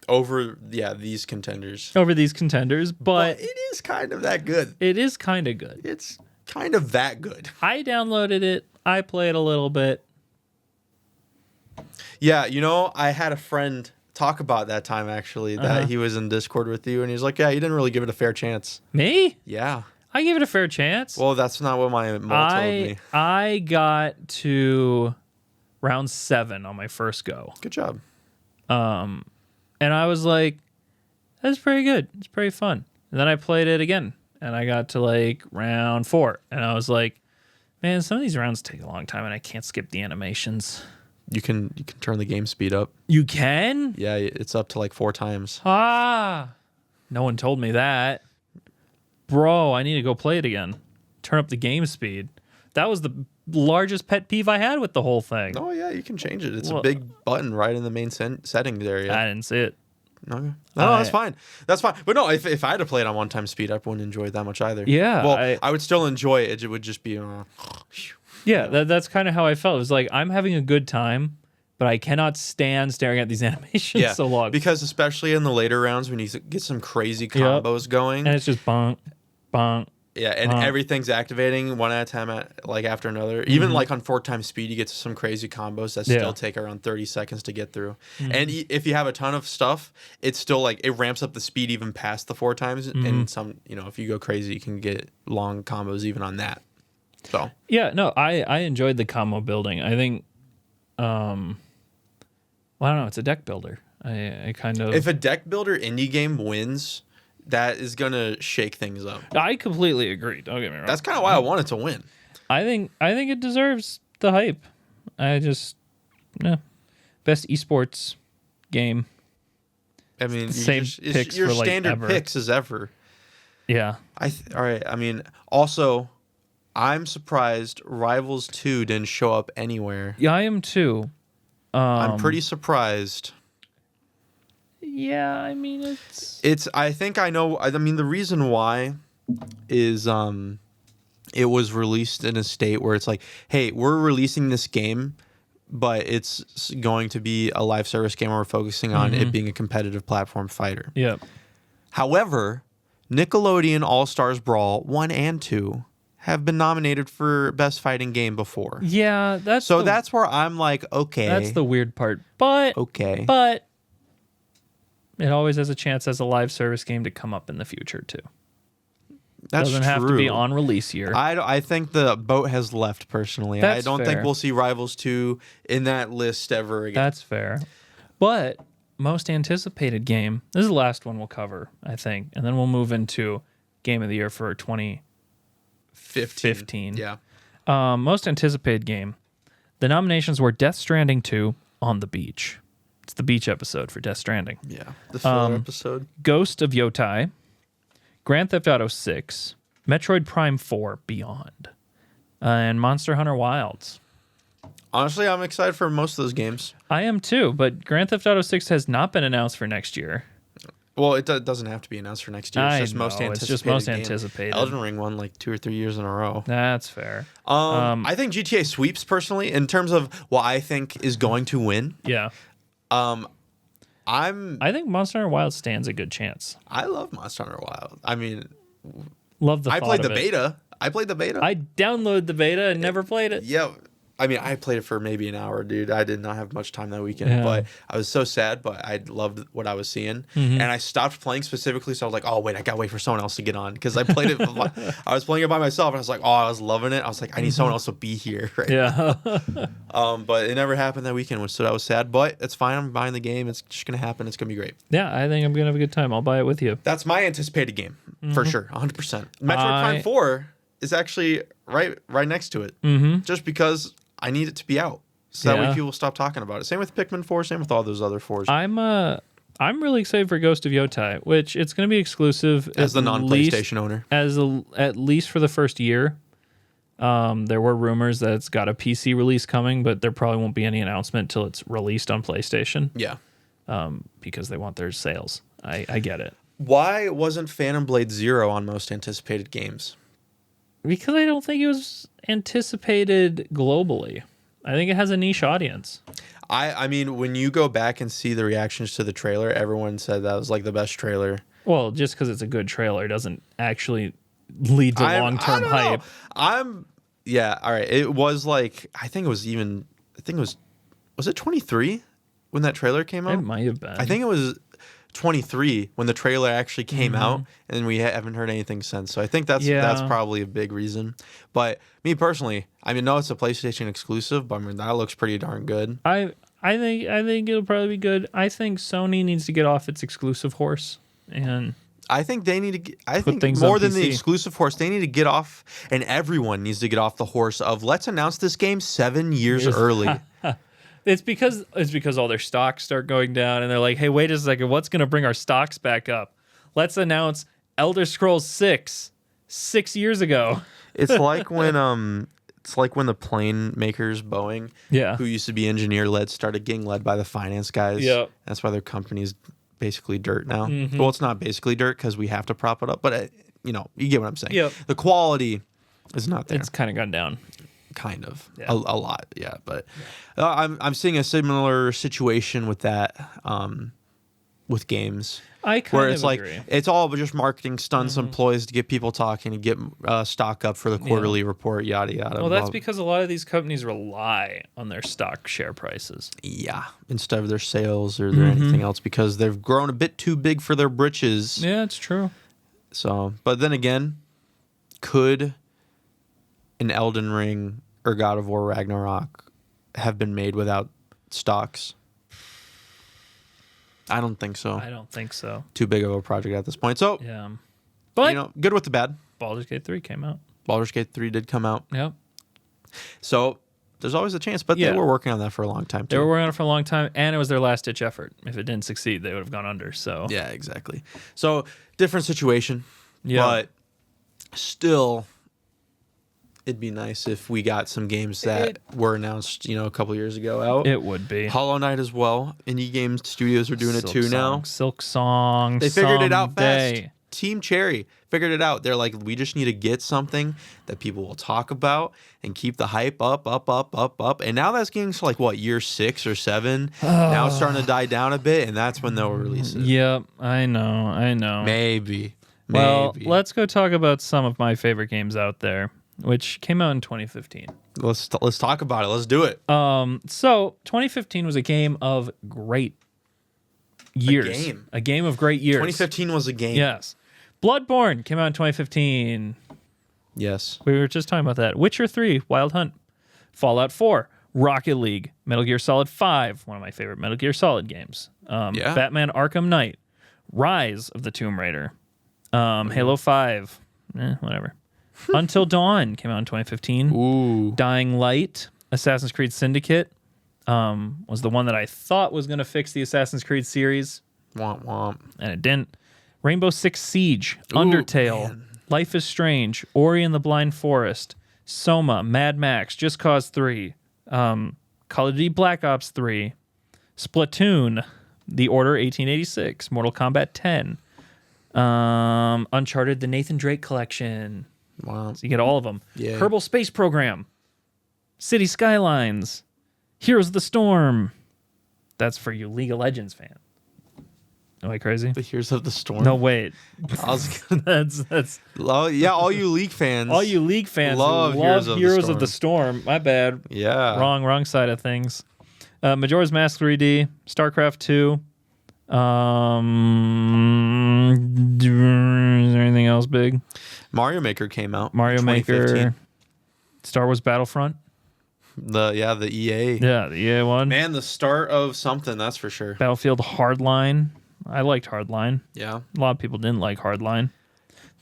Over these contenders. over these contenders, but it is kind of that good. it is kind of good. It's kind of that good. I downloaded it. I played a little bit. Yeah, I had a friend talk about that time actually that he was in Discord with you, and he was like, "Yeah, you didn't really give it a fair chance." Me? Yeah. I gave it a fair chance. Well, that's not what my mom told me. I got to round 7 on my first go. Good job. And I was like, that's pretty good. It's pretty fun. And then I played it again, and I got to like round 4, and I was like, man, some of these rounds take a long time, and I can't skip the animations. You can turn the game speed up. You can? Yeah, it's up to like 4 times. No one told me that. Bro, I need to go play it again. Turn up the game speed. That was the largest pet peeve I had with the whole thing. Oh yeah, you can change it. It's Well, a big button right in the main settings area. I didn't see it. Okay. No, that's fine. That's fine. But no, if I had to play it on 1 time speed, I wouldn't enjoy it that much either. Yeah, Well, I would still enjoy it. It would just be. Yeah, that's kind of how I felt. It was like, I'm having a good time, but I cannot stand staring at these animations so long. Because especially in the later rounds when you get some crazy combos going. And it's just bonk, bonk. Yeah, and everything's activating one at a time, after another. Even like on 4 times speed, you get to some crazy combos that still take around 30 seconds to get through. And if you have a ton of stuff, it's still like it ramps up the speed even past the 4 times. And some, if you go crazy, you can get long combos even on that. So Yeah, no, I enjoyed the combo building. I think, well, I don't know, it's a deck builder. I kind of. if a deck builder indie game wins, that is gonna shake things up. I completely agree. Don't get me wrong. That's kind of why I want it to win. I think it deserves the hype. Best esports game. I mean, Same picks your for, like, standard ever. picks as ever. Yeah. All right. I mean, also, I'm surprised Rivals 2 didn't show up anywhere. Yeah, I am too. I'm pretty surprised. Yeah, I mean it's. I think I know. I mean, the reason why is it was released in a state where it's like, hey, we're releasing this game, but it's going to be a live service game where we're focusing on it being a competitive platform fighter. Yep. However, Nickelodeon All-Stars Brawl 1 and 2 have been nominated for Best Fighting Game before. Yeah, that's where I'm like, okay. That's the weird part. But But it always has a chance as a live service game to come up in the future too. That's Doesn't have to be on release year. I think the boat has left personally. That's I don't fair. think we'll see Rivals 2 in that list ever again. That's fair. But most anticipated game. This is the last one we'll cover, I think, and then we'll move into Game of the Year for 2015. Yeah. Most anticipated game. The nominations were Death Stranding 2 on the beach. It's the beach episode for Death Stranding. Yeah. The filler episode. Ghost of GOTY, Grand Theft Auto 6, Metroid Prime 4 Beyond, and Monster Hunter Wilds. Honestly, I'm excited for most of those games. I am too, but Grand Theft Auto 6 has not been announced for next year. Well, it doesn't have to be announced for next year. It's just most anticipated. Elden Ring won like 2 or 3 years in a row. That's fair. I think GTA sweeps personally in terms of what I think is going to win. Yeah. I think Monster Hunter Wilds stands a good chance. I love Monster Hunter Wild. I mean, love the I thought played of the it. beta. I played the beta. I downloaded the beta and never played it. Yeah. I mean, I played it for maybe an hour, dude. I did not have much time that weekend, Yeah. but I was so sad, but I loved what I was seeing. And I stopped playing specifically, so I was like, oh, wait, I got to wait for someone else to get on. Because I played it, I was playing it by myself, and I was like, oh, I was loving it. I was like, I need someone else to be here. Right Yeah. but it never happened that weekend, so that was sad. But it's fine. I'm buying the game. It's just going to happen. It's going to be great. Yeah, I think I'm going to have a good time. I'll buy it with you. That's my anticipated game, for sure, 100%. Metroid Prime 4 is actually right next to it, just because I need it to be out, so that way people stop talking about it. Same with Pikmin 4, same with all those other 4s. I'm really excited for Ghost of GOTY, which it's going to be exclusive As the non-PlayStation owner. At least for the first year. There were rumors that it's got a PC release coming, but there probably won't be any announcement till it's released on PlayStation. Yeah. Because they want their sales. I get it. Why wasn't Phantom Blade 0 on most anticipated games? Because I don't think it was anticipated globally. I think it has a niche audience. I mean, when you go back and see the reactions to the trailer, everyone said that was like the best trailer. Well, just because it's a good trailer doesn't actually lead to long-term hype. Yeah, all right. It was like, was it 23 when that trailer came out? It might have been. I think it was 23 when the trailer actually came out, and we haven't heard anything since. So I think that's probably a big reason. But me personally, I mean, no, it's a PlayStation exclusive, but I mean that looks pretty darn good. I think it'll probably be good. I think Sony needs to get off its exclusive horse, and I think they need to get, I think things more on than the PC. exclusive horse, they need to get off, and everyone needs to get off the horse of let's announce this game 7 years early. It's because all their stocks start going down, and they're like, "Hey, wait a second, what's going to bring our stocks back up? Let's announce Elder Scrolls 6 years ago." It's like when the plane makers Boeing, who used to be engineer led, started getting led by the finance guys. Yep. That's why their company's basically dirt now. Well, it's not basically dirt because we have to prop it up, but you get what I'm saying. Yep. The quality is not there. It's kind of gone down. Kind of a lot, yeah. But I'm seeing a similar situation with that, with games. Where it's like it's all just marketing stunts, employees to get people talking, to get stock up for the quarterly report, yada yada. Well, that's because a lot of these companies rely on their stock share prices. Yeah, instead of their sales or their anything else, because they've grown a bit too big for their britches. Yeah, it's true. So, but then again, could an Elden Ring or God of War Ragnarok have been made without stocks? I don't think so. I don't think so. Too big of a project at this point. So, Yeah. But good with the bad. Baldur's Gate 3 came out. Baldur's Gate 3 did come out. Yep. So, there's always a chance, but they were working on that for a long time, too. They were working on it for a long time, and it was their last-ditch effort. If it didn't succeed, they would have gone under, so... Yeah, exactly. So, different situation. Yeah. But still, it'd be nice if we got some games that were announced, a couple years ago out. It would be. Hollow Knight as well. Indie game studios are doing it too now. Silk Song. They figured it out someday. fast. Team Cherry figured it out. They're like, we just need to get something that people will talk about and keep the hype up. And now that's getting to like what, year 6 or 7. Now it's starting to die down a bit, and that's when they'll release it. Yep, I know. Maybe. Well, let's go talk about some of my favorite games out there, which came out in 2015. Let's talk about it. Let's do it. So 2015 was a game of great years. A game of great years. 2015 was a game. Yes. Bloodborne came out in 2015. Yes. We were just talking about that. Witcher 3, Wild Hunt. Fallout 4, Rocket League. Metal Gear Solid 5, one of my favorite Metal Gear Solid games. Batman Arkham Knight. Rise of the Tomb Raider. Halo 5. Whatever. Until Dawn came out in 2015. Ooh. Dying Light. Assassin's Creed Syndicate. Was the one that I thought was going to fix the Assassin's Creed series. Womp womp. And it didn't. Rainbow Six Siege. Undertale. Man. Life is Strange. Ori and the Blind Forest. Soma. Mad Max. Just Cause 3. Call of Duty Black Ops 3. Splatoon. The Order 1886. Mortal Kombat 10. Uncharted, the Nathan Drake Collection. Wow. So you get all of them. Yeah. Kerbal Space Program. City Skylines. Heroes of the Storm. That's for you League of Legends fans. Am I crazy? The Heroes of the Storm. No, wait. I was gonna, That's yeah, all you League fans. all you League fans love who love Heroes of the Storm. My bad. Yeah. Wrong side of things. Majora's Mask 3D. StarCraft 2. Is there anything else big? Mario Maker came out. Mario in Maker. 2015. Star Wars Battlefront. The EA. Yeah, the EA one. Man, the start of something, that's for sure. Battlefield Hardline. I liked Hardline. Yeah. A lot of people didn't like Hardline.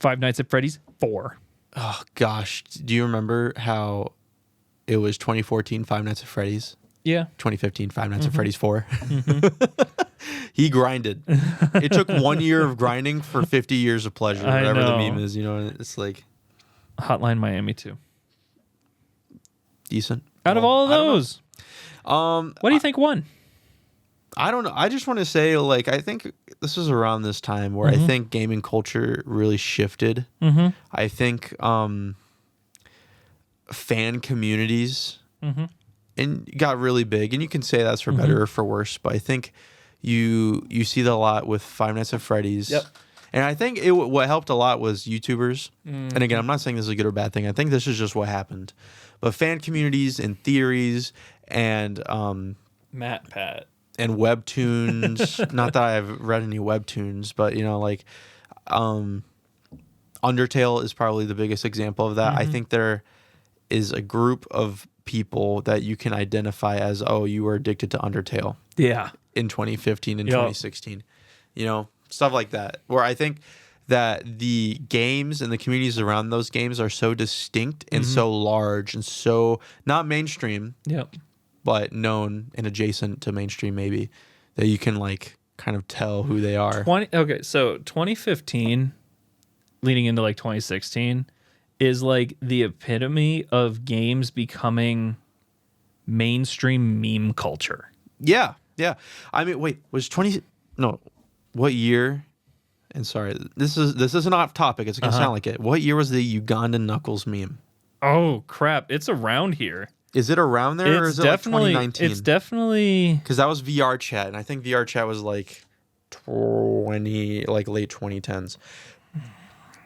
Five Nights at Freddy's 4. Oh gosh, do you remember how it was 2014 Five Nights at Freddy's? Yeah. 2015 Five Nights at Freddy's 4. He grinded. It took 1 year of grinding for 50 years of pleasure. I Whatever the know. meme is, it's like Hotline Miami 2. decent. Out of all of I don't know. those, what do you think won? I don't know. I just want to say, like, I think this was around this time where I think gaming culture really shifted. I think fan communities and got really big, and you can say that's for better or for worse. But I think you see that a lot with Five Nights at Freddy's. Yep. And I think what helped a lot was YouTubers. And again, I'm not saying this is a good or bad thing. I think this is just what happened. But fan communities and theories and Matt Pat. and webtoons. Not that I've read any webtoons, but like Undertale is probably the biggest example of that. I think there is a group of people that you can identify as, oh, you were addicted to Undertale Yeah. in 2015 and 2016. Stuff like that. Where I think that the games and the communities around those games are so distinct and so large and so not mainstream, Yep. but known and adjacent to mainstream maybe, that you can like kind of tell who they are. So 2015 leading into like 2016 is like the epitome of games becoming mainstream meme culture. Yeah. I mean, wait, what year? And sorry, this is an off topic. It's gonna sound like it. What year was the Ugandan Knuckles meme? Oh crap! It's around here. Is it around there, or is it like 2019? It's definitely because that was VR chat, and I think VR chat was like late 2010s.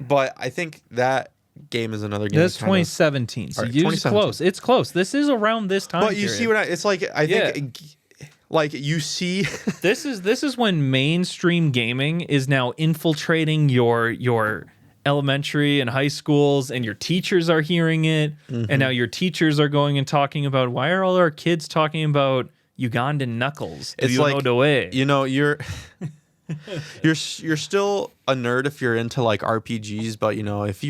But I think that game is another game. That's that kind of- 2017. So All right, you're 2017. close. It's close. This is around this time. But you see what it's like. I think, like you see, this is when mainstream gaming is now infiltrating your elementary and high schools, and your teachers are hearing it, and now your teachers are going and talking about, why are all our kids talking about Ugandan Knuckles? Do it's you like know the way? you're still a nerd if you're into like RPGs, but if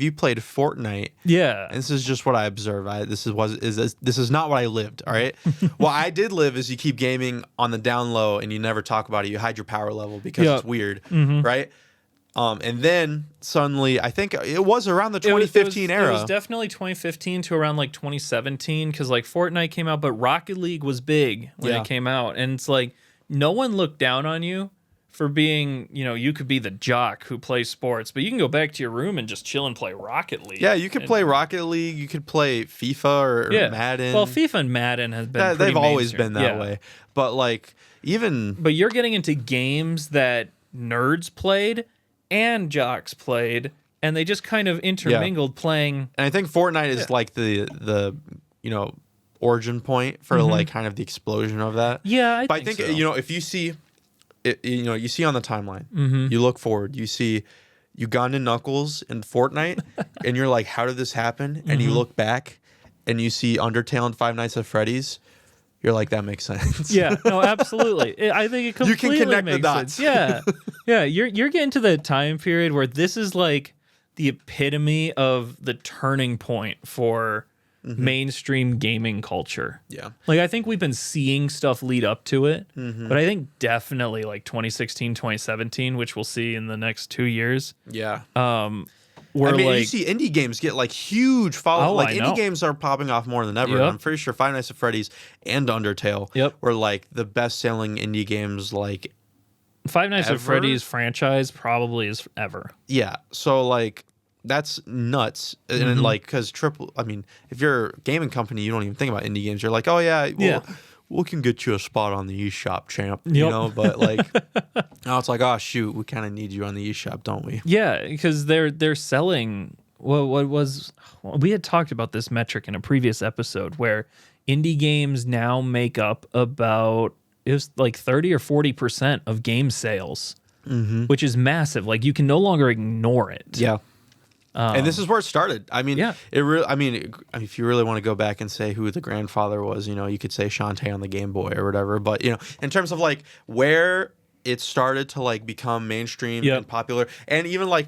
you played Fortnite, Yeah. and this is just what I observe. This is not what I lived. All right, what I did live is you keep gaming on the down low and you never talk about it. You hide your power level because it's weird, right? And then suddenly, I think it was around the 2015 era. It was definitely 2015 to around like 2017, because like Fortnite came out, but Rocket League was big when it came out, and it's like no one looked down on you for being, you could be the jock who plays sports, but you can go back to your room and just chill and play Rocket League. Yeah, you could play Rocket League. You could play FIFA or Madden. Well, FIFA and Madden has been they've always mainstream. been that way. But like But you're getting into games that nerds played and jocks played, and they just kind of intermingled playing. And I think Fortnite is like the origin point for like kind of the explosion of that. Yeah, I think so. If you see you see on the timeline, you look forward, you see Ugandan Knuckles in Fortnite, and you're like, how did this happen? And you look back and you see Undertale and Five Nights at Freddy's, you're like, that makes sense. Yeah, no, absolutely. I think it completely you can connect makes the dots. sense. Yeah. You're getting to the time period where this is like the epitome of the turning point for mainstream gaming culture. Yeah. Like, I think we've been seeing stuff lead up to it, but I think definitely like 2016, 2017, which we'll see in the next 2 years. Yeah. Where you see indie games get like huge following. I Indie know. games are popping off more than ever. Yep. I'm pretty sure Five Nights at Freddy's and Undertale were like the best selling indie games like Five Nights at ever? Freddy's franchise probably is ever. Yeah. So like that's Mm-hmm. nuts. And like because if you're a gaming company, you don't even think about indie games. You're like, oh yeah, we can get you a spot on the eShop, champ. You know, but like now it's like, oh shoot, we kind of need you on the eShop, don't we? Yeah, because they're selling we had talked about this metric in a previous episode where indie games now make up about, it was like 30 or 40% of game sales, which is massive. Like, you can no longer ignore it. Yeah. And this is where it started. I mean, if you really want to go back and say who the grandfather was, you could say Shantae on the Game Boy or whatever. But, in terms of like where it started to like become mainstream and popular, and even like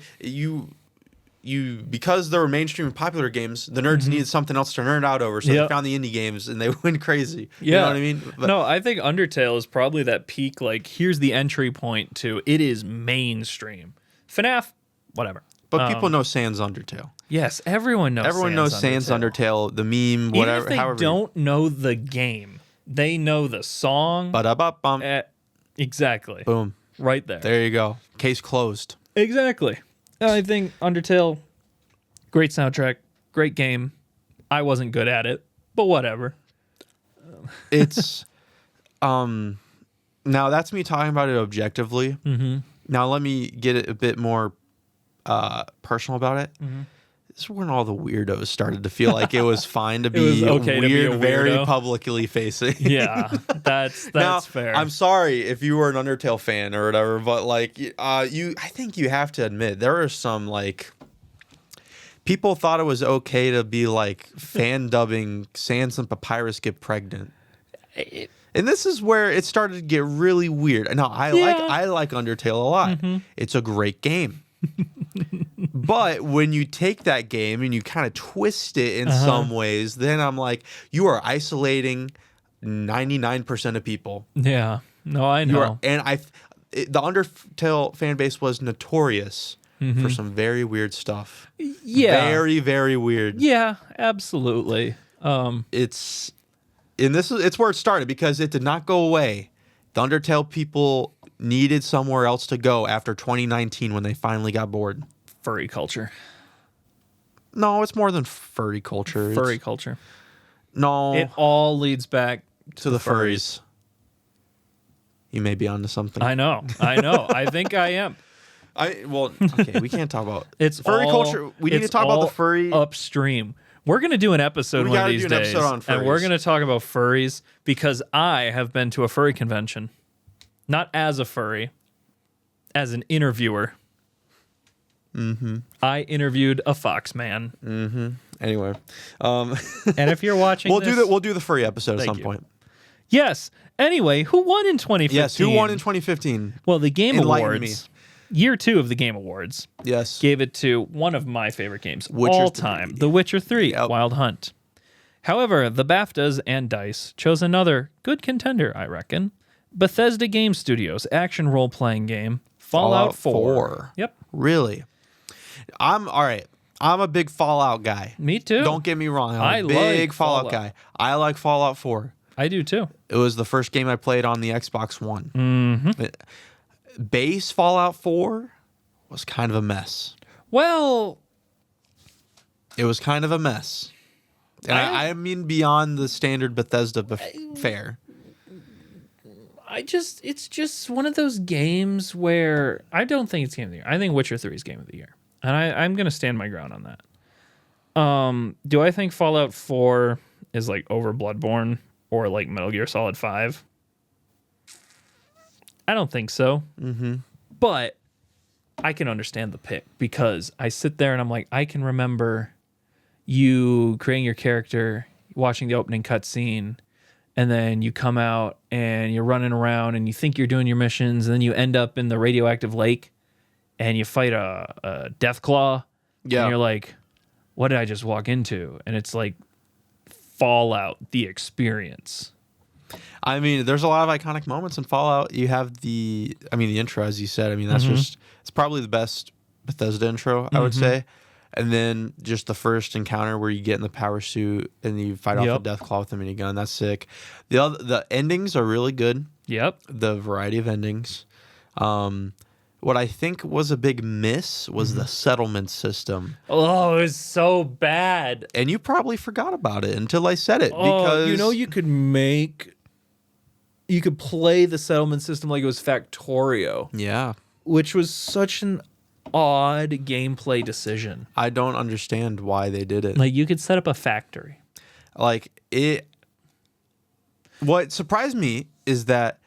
because there were mainstream and popular games, the nerds needed something else to nerd out over. So they found the indie games and they went crazy. Yeah. You know what I mean? But, no, I think Undertale is probably that peak. Like, here's the entry point to it is mainstream. FNAF, whatever. But people know Sans Undertale. Yes, everyone knows. Everyone knows Sans Undertale, the meme, whatever. Even if they don't know the game, they know the song. Ba-da-ba-bum. Exactly. Boom. Right there. There you go. Case closed. Exactly. I think Undertale, great soundtrack, great game. I wasn't good at it, but whatever. It's now that's me talking about it objectively. Now let me get it a bit more personal about it. This is when all the weirdos started to feel like it was fine to be okay weird, to be a very weirdo. publicly facing. Yeah, that's now, fair. I'm sorry if you were an Undertale fan or whatever, but like I think you have to admit there are some like people thought it was okay to be like fan dubbing Sans and Papyrus get pregnant. And this is where it started to get really weird. Now I like Undertale a lot. It's a great game. But when you take that game and you kind of twist it in some ways, then I'm like, you are isolating 99% of people. Yeah. No, I know. The Undertale fan base was notorious for some very weird stuff. Yeah. Very, very weird. Yeah, absolutely. It's where it started because it did not go away. The Undertale people needed somewhere else to go after 2019 when they finally got bored. Furry culture. No, it's more than furry culture. Furry culture. No. It all leads back to the furries. You may be onto something. I know. I think I am. Okay, we can't talk about it's furry culture. We need to talk about the furry upstream. We're going to do an episode one of these days, and we're going to talk about furries because I have been to a furry convention. Not as a furry, as an interviewer. I interviewed a fox man. Anyway, and if you're watching, we'll do the furry episode at some point. Yes. Anyway, who won in 2015? Yes, who won in 2015? Well, the Game Enlighten Awards, year 2 of the Game Awards, yes, gave it to one of my favorite games Witcher all 3. time, The Witcher 3: Wild Hunt. However, the BAFTAs and DICE chose another good contender, I reckon. Bethesda Game Studios action role-playing game, Fallout 4. Yep. Really? I'm a big Fallout guy. Me too. Don't get me wrong. I I'm a big like Fallout guy. I like Fallout 4. I do too. It was the first game I played on the Xbox One. base Fallout 4 was kind of a mess. Well, it was kind of a mess. And I mean beyond the standard Bethesda fare. It's just one of those games where I don't think it's game of the year. I think Witcher 3 is game of the year. And I'm going to stand my ground on that. Do I think Fallout 4 is like over Bloodborne or like Metal Gear Solid 5? I don't think so. Mm-hmm. But I can understand the pick because I sit there and I'm like, I can remember you creating your character, watching the opening cutscene, and then you come out and you're running around and you think you're doing your missions, and then you end up in the radioactive lake and you fight a Deathclaw. Yeah. And you're like, what did I just walk into? And it's like Fallout, the experience. I mean, there's a lot of iconic moments in Fallout. You have the intro, as you said. I mean, that's it's probably the best Bethesda intro, I would say. And then just the first encounter where you get in the power suit and you fight off the Deathclaw with the minigun. That's sick. The endings are really good. Yep. The variety of endings. What I think was a big miss was the settlement system. Oh, it was so bad. And you probably forgot about it until I said it. Because you could play the settlement system like it was Factorio. Yeah. Which was such an odd gameplay decision. I don't understand why they did it. Like, you could set up a factory. Like, what surprised me is that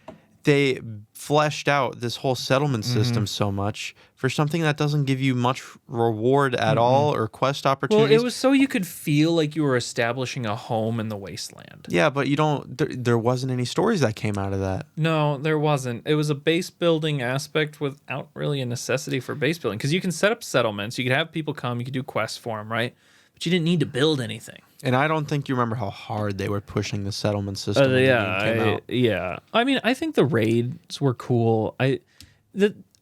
they fleshed out this whole settlement system so much for something that doesn't give you much reward at all or quest opportunities. Well, it was so you could feel like you were establishing a home in the wasteland. Yeah, but there wasn't any stories that came out of that. No, there wasn't. It was a base building aspect without really a necessity for base building. Because you can set up settlements, you could have people come, you could do quests for them, right? But you didn't need to build anything. And I don't think you remember how hard they were pushing the settlement system when the game came out. Yeah. I mean, I think the raids were cool.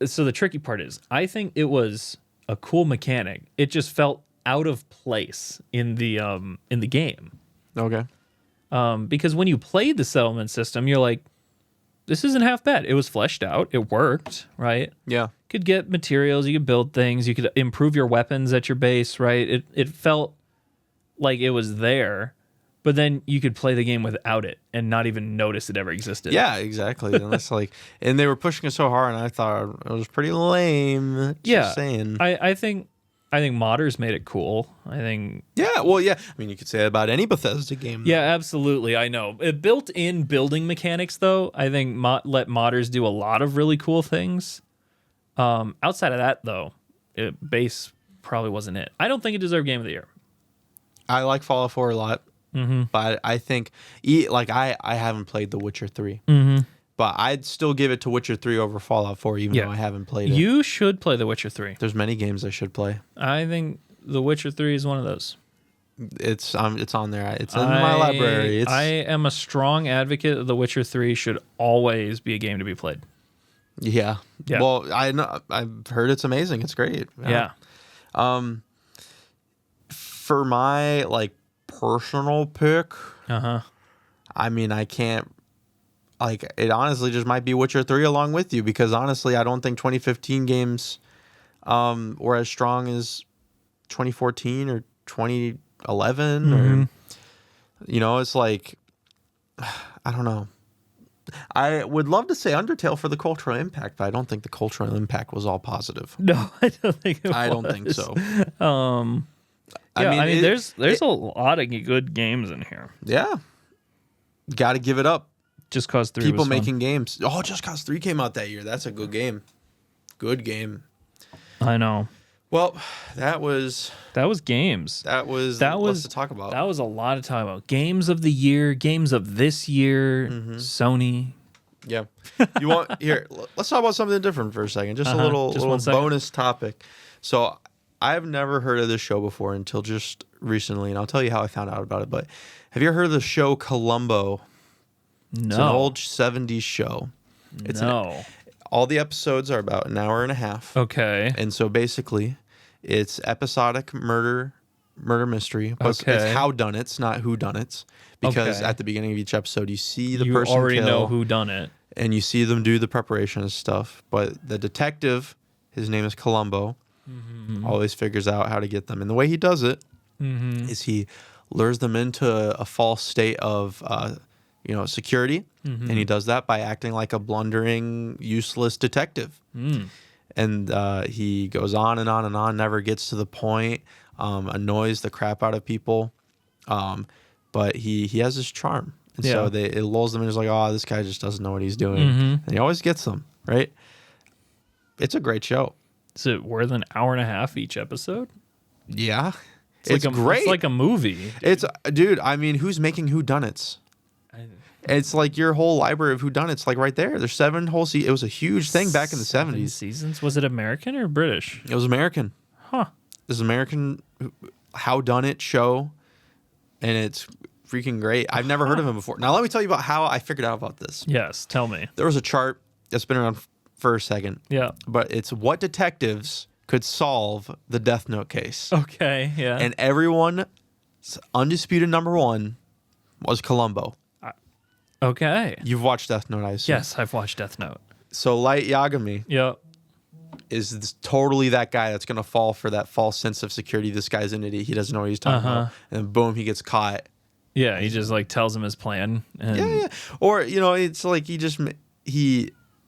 So the tricky part is, I think it was a cool mechanic. It just felt out of place in the game. Okay. Because when you played the settlement system, you're like, this isn't half bad. It was fleshed out. It worked, right? Yeah. You could get materials. You could build things. You could improve your weapons at your base, right? It felt like it was there, but then you could play the game without it and not even notice it ever existed. Yeah, exactly. And it's like, and they were pushing it so hard, and I thought it was pretty lame. Just saying. I think modders made it cool. I think. Yeah, well, yeah. I mean, you could say that about any Bethesda game. Yeah, absolutely. I know. It built-in building mechanics, though. I think let modders do a lot of really cool things. Outside of that, though, base probably wasn't it. I don't think it deserved Game of the Year. I like Fallout 4 a lot, but I think I haven't played The Witcher 3, but I'd still give it to Witcher 3 over Fallout 4, even though I haven't played it. You should play The Witcher 3. There's many games I should play. I think The Witcher 3 is one of those. It's on there. It's in my library. I am a strong advocate that The Witcher 3 should always be a game to be played. Yeah. Well, I've heard it's amazing. It's great. Yeah. For my personal pick, I mean, I can't it honestly just might be Witcher 3 along with you, because honestly I don't think 2015 games were as strong as 2014 or 2011 or it's like, I don't know. I would love to say Undertale for the cultural impact, but I don't think the cultural impact was all positive. No, I don't think it was. I don't think so. I mean, there's a lot of good games in here. Yeah. Got to give it up. Just Cause 3 People was fun. making games. Oh, Just Cause 3 came out that year. That's a good game. Good game. I know. Well, that was games. That was lots to talk about. That was a lot to talk about. Games of the year, games of this year, Sony. Yeah. You want here, let's talk about something different for a second. Just a little bonus topic. So, I've never heard of this show before until just recently, and I'll tell you how I found out about it. But have you ever heard of the show Columbo? No. It's an old 70s show. All the episodes are about an hour and a half. Okay. And so basically, it's episodic murder mystery. But it's howdunnits, not whodunits. Because at the beginning of each episode, you see the person already kill, know who done it. and you see them do the preparation and stuff. But the detective, his name is Columbo, always figures out how to get them. And the way he does it is he lures them into a false state of, security. And he does that by acting like a blundering, useless detective. And he goes on and on and on, never gets to the point, annoys the crap out of people. But he has this charm. And so it lulls them in. It's like, oh, this guy just doesn't know what he's doing. And he always gets them, right? It's a great show. Is it worth an hour and a half each episode? Yeah. It's great. It's like a movie. Dude, I mean, who's making whodunits? It's like your whole library of whodunits, like right there. There's 7 whole seasons. It was a huge thing back in the 70s. Seasons? Was it American or British? It was American. Huh. This is American howdunit show, and it's freaking great. I've never heard of him before. Now, let me tell you about how I figured out about this. Yes, tell me. There was a chart that's been around for a second. Yeah. But it's what detectives could solve the Death Note case. Okay, yeah. And everyone's undisputed number 1 was Columbo. Okay. You've watched Death Note, I assume. Yes, I've watched Death Note. So Light Yagami is totally that guy that's going to fall for that false sense of security. This guy's an idiot. He doesn't know what he's talking about. And then boom, he gets caught. Yeah, he just like tells him his plan. And Yeah. Or, it's like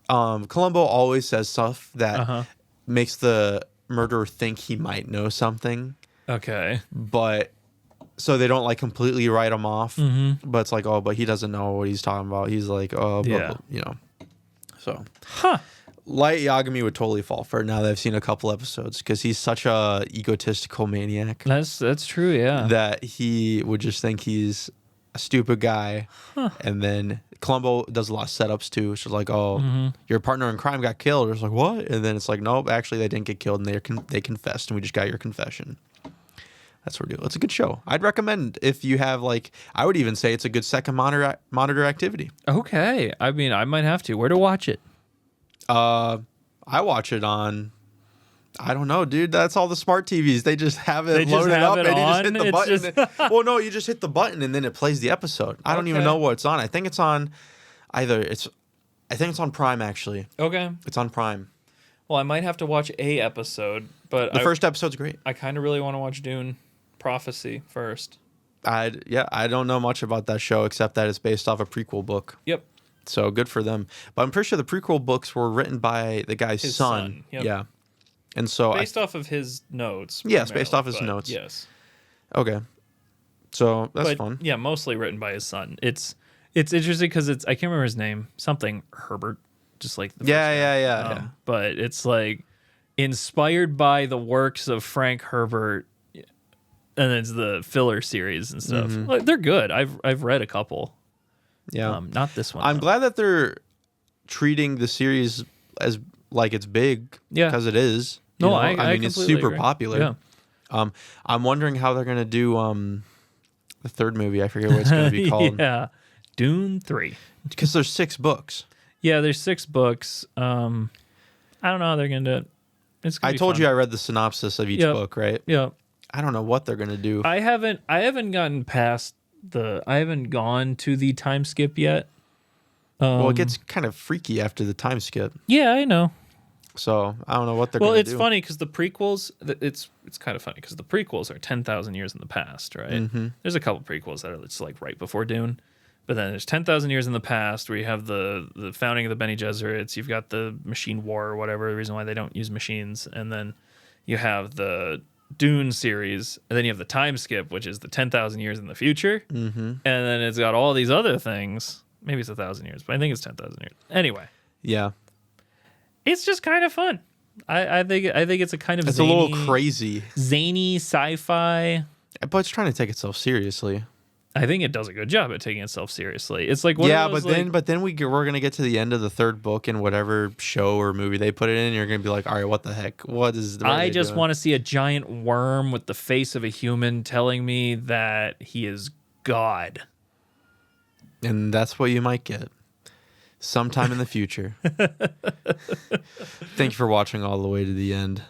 Columbo always says stuff that makes the murderer think he might know something. Okay. But so they don't like completely write him off. But it's like, oh, but he doesn't know what he's talking about. He's like, oh, So, Light Yagami would totally fall for it now that I've seen a couple episodes because he's such a egotistical maniac. That's true, yeah. That he would just think he's a stupid guy. And then Columbo does a lot of setups too. So it's like, oh, your partner in crime got killed. It's like, what? And then it's like, nope, actually they didn't get killed and they confessed and we just got your confession. That's what we're doing. It's a good show. I'd recommend if you have I would even say it's a good second monitor activity. Okay. I mean, I might have to. Where to watch it? I watch it on, I don't know, dude. That's all the smart TVs. They just have it loaded up and you just hit the button. Well, no, you just hit the button and then it plays the episode. I don't even know what it's on. I think it's on I think it's on Prime actually. Okay. It's on Prime. Well, I might have to watch a episode, but the first episode's great. I kind of really want to watch Dune Prophecy first. I don't know much about that show except that it's based off a prequel book. Yep. So good for them. But I'm pretty sure the prequel books were written by the guy's His son. Yep. Yeah. And so based off of his notes. Yes, based off his notes. Yes. Okay. So that's fun. Yeah, mostly written by his son. It's interesting because I can't remember his name. Something Herbert. Just like the first name. Yeah. But it's like inspired by the works of Frank Herbert. And it's the filler series and stuff. Like, they're good. I've read a couple. Yeah. Not this one. I'm glad that they're treating the series as like it's big. Yeah. Because it is. No, I mean, it's super agree. popular. Yeah. I'm wondering how they're going to do the third movie. I forget what it's going to be called. Yeah. Dune 3. Because there's 6 books. Yeah, there's 6 books. I don't know how they're going to do it. It's gonna I be told fun. you I read the synopsis of each book, right? Yeah. I don't know what they're going to do. I haven't gotten past I haven't gone to the time skip yet. Well, it gets kind of freaky after the time skip. Yeah, I know. So I don't know what they're going Well, to it's do. funny because the prequels, it's kind of funny because the prequels are 10,000 years in the past, right? There's a couple prequels that are just like right before Dune. But then there's 10,000 years in the past where you have the founding of the Bene Gesserits. You've got the machine war or whatever, the reason why they don't use machines. And then you have the Dune series. And then you have the time skip, which is the 10,000 years in the future. And then it's got all these other things. Maybe it's 1,000 years, but I think it's 10,000 years. Anyway. Yeah. It's just kind of fun. I think it's a kind of It's a little crazy. Zany sci-fi. But it's trying to take itself seriously. I think it does a good job at taking itself seriously. It's like but then we're gonna get to the end of the third book and whatever show or movie they put it in, and you're gonna be like, all right, what the heck? What I just want to see a giant worm with the face of a human telling me that he is God. And that's what you might get sometime in the future. Thank you for watching all the way to the end.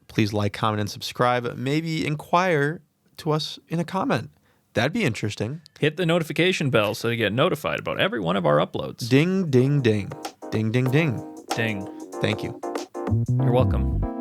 Please like, comment, and subscribe. Maybe inquire to us in a comment. That'd be interesting. Hit the notification bell so you get notified about every one of our uploads. Ding, ding, ding. Ding, ding, ding. Ding. Thank you. You're welcome.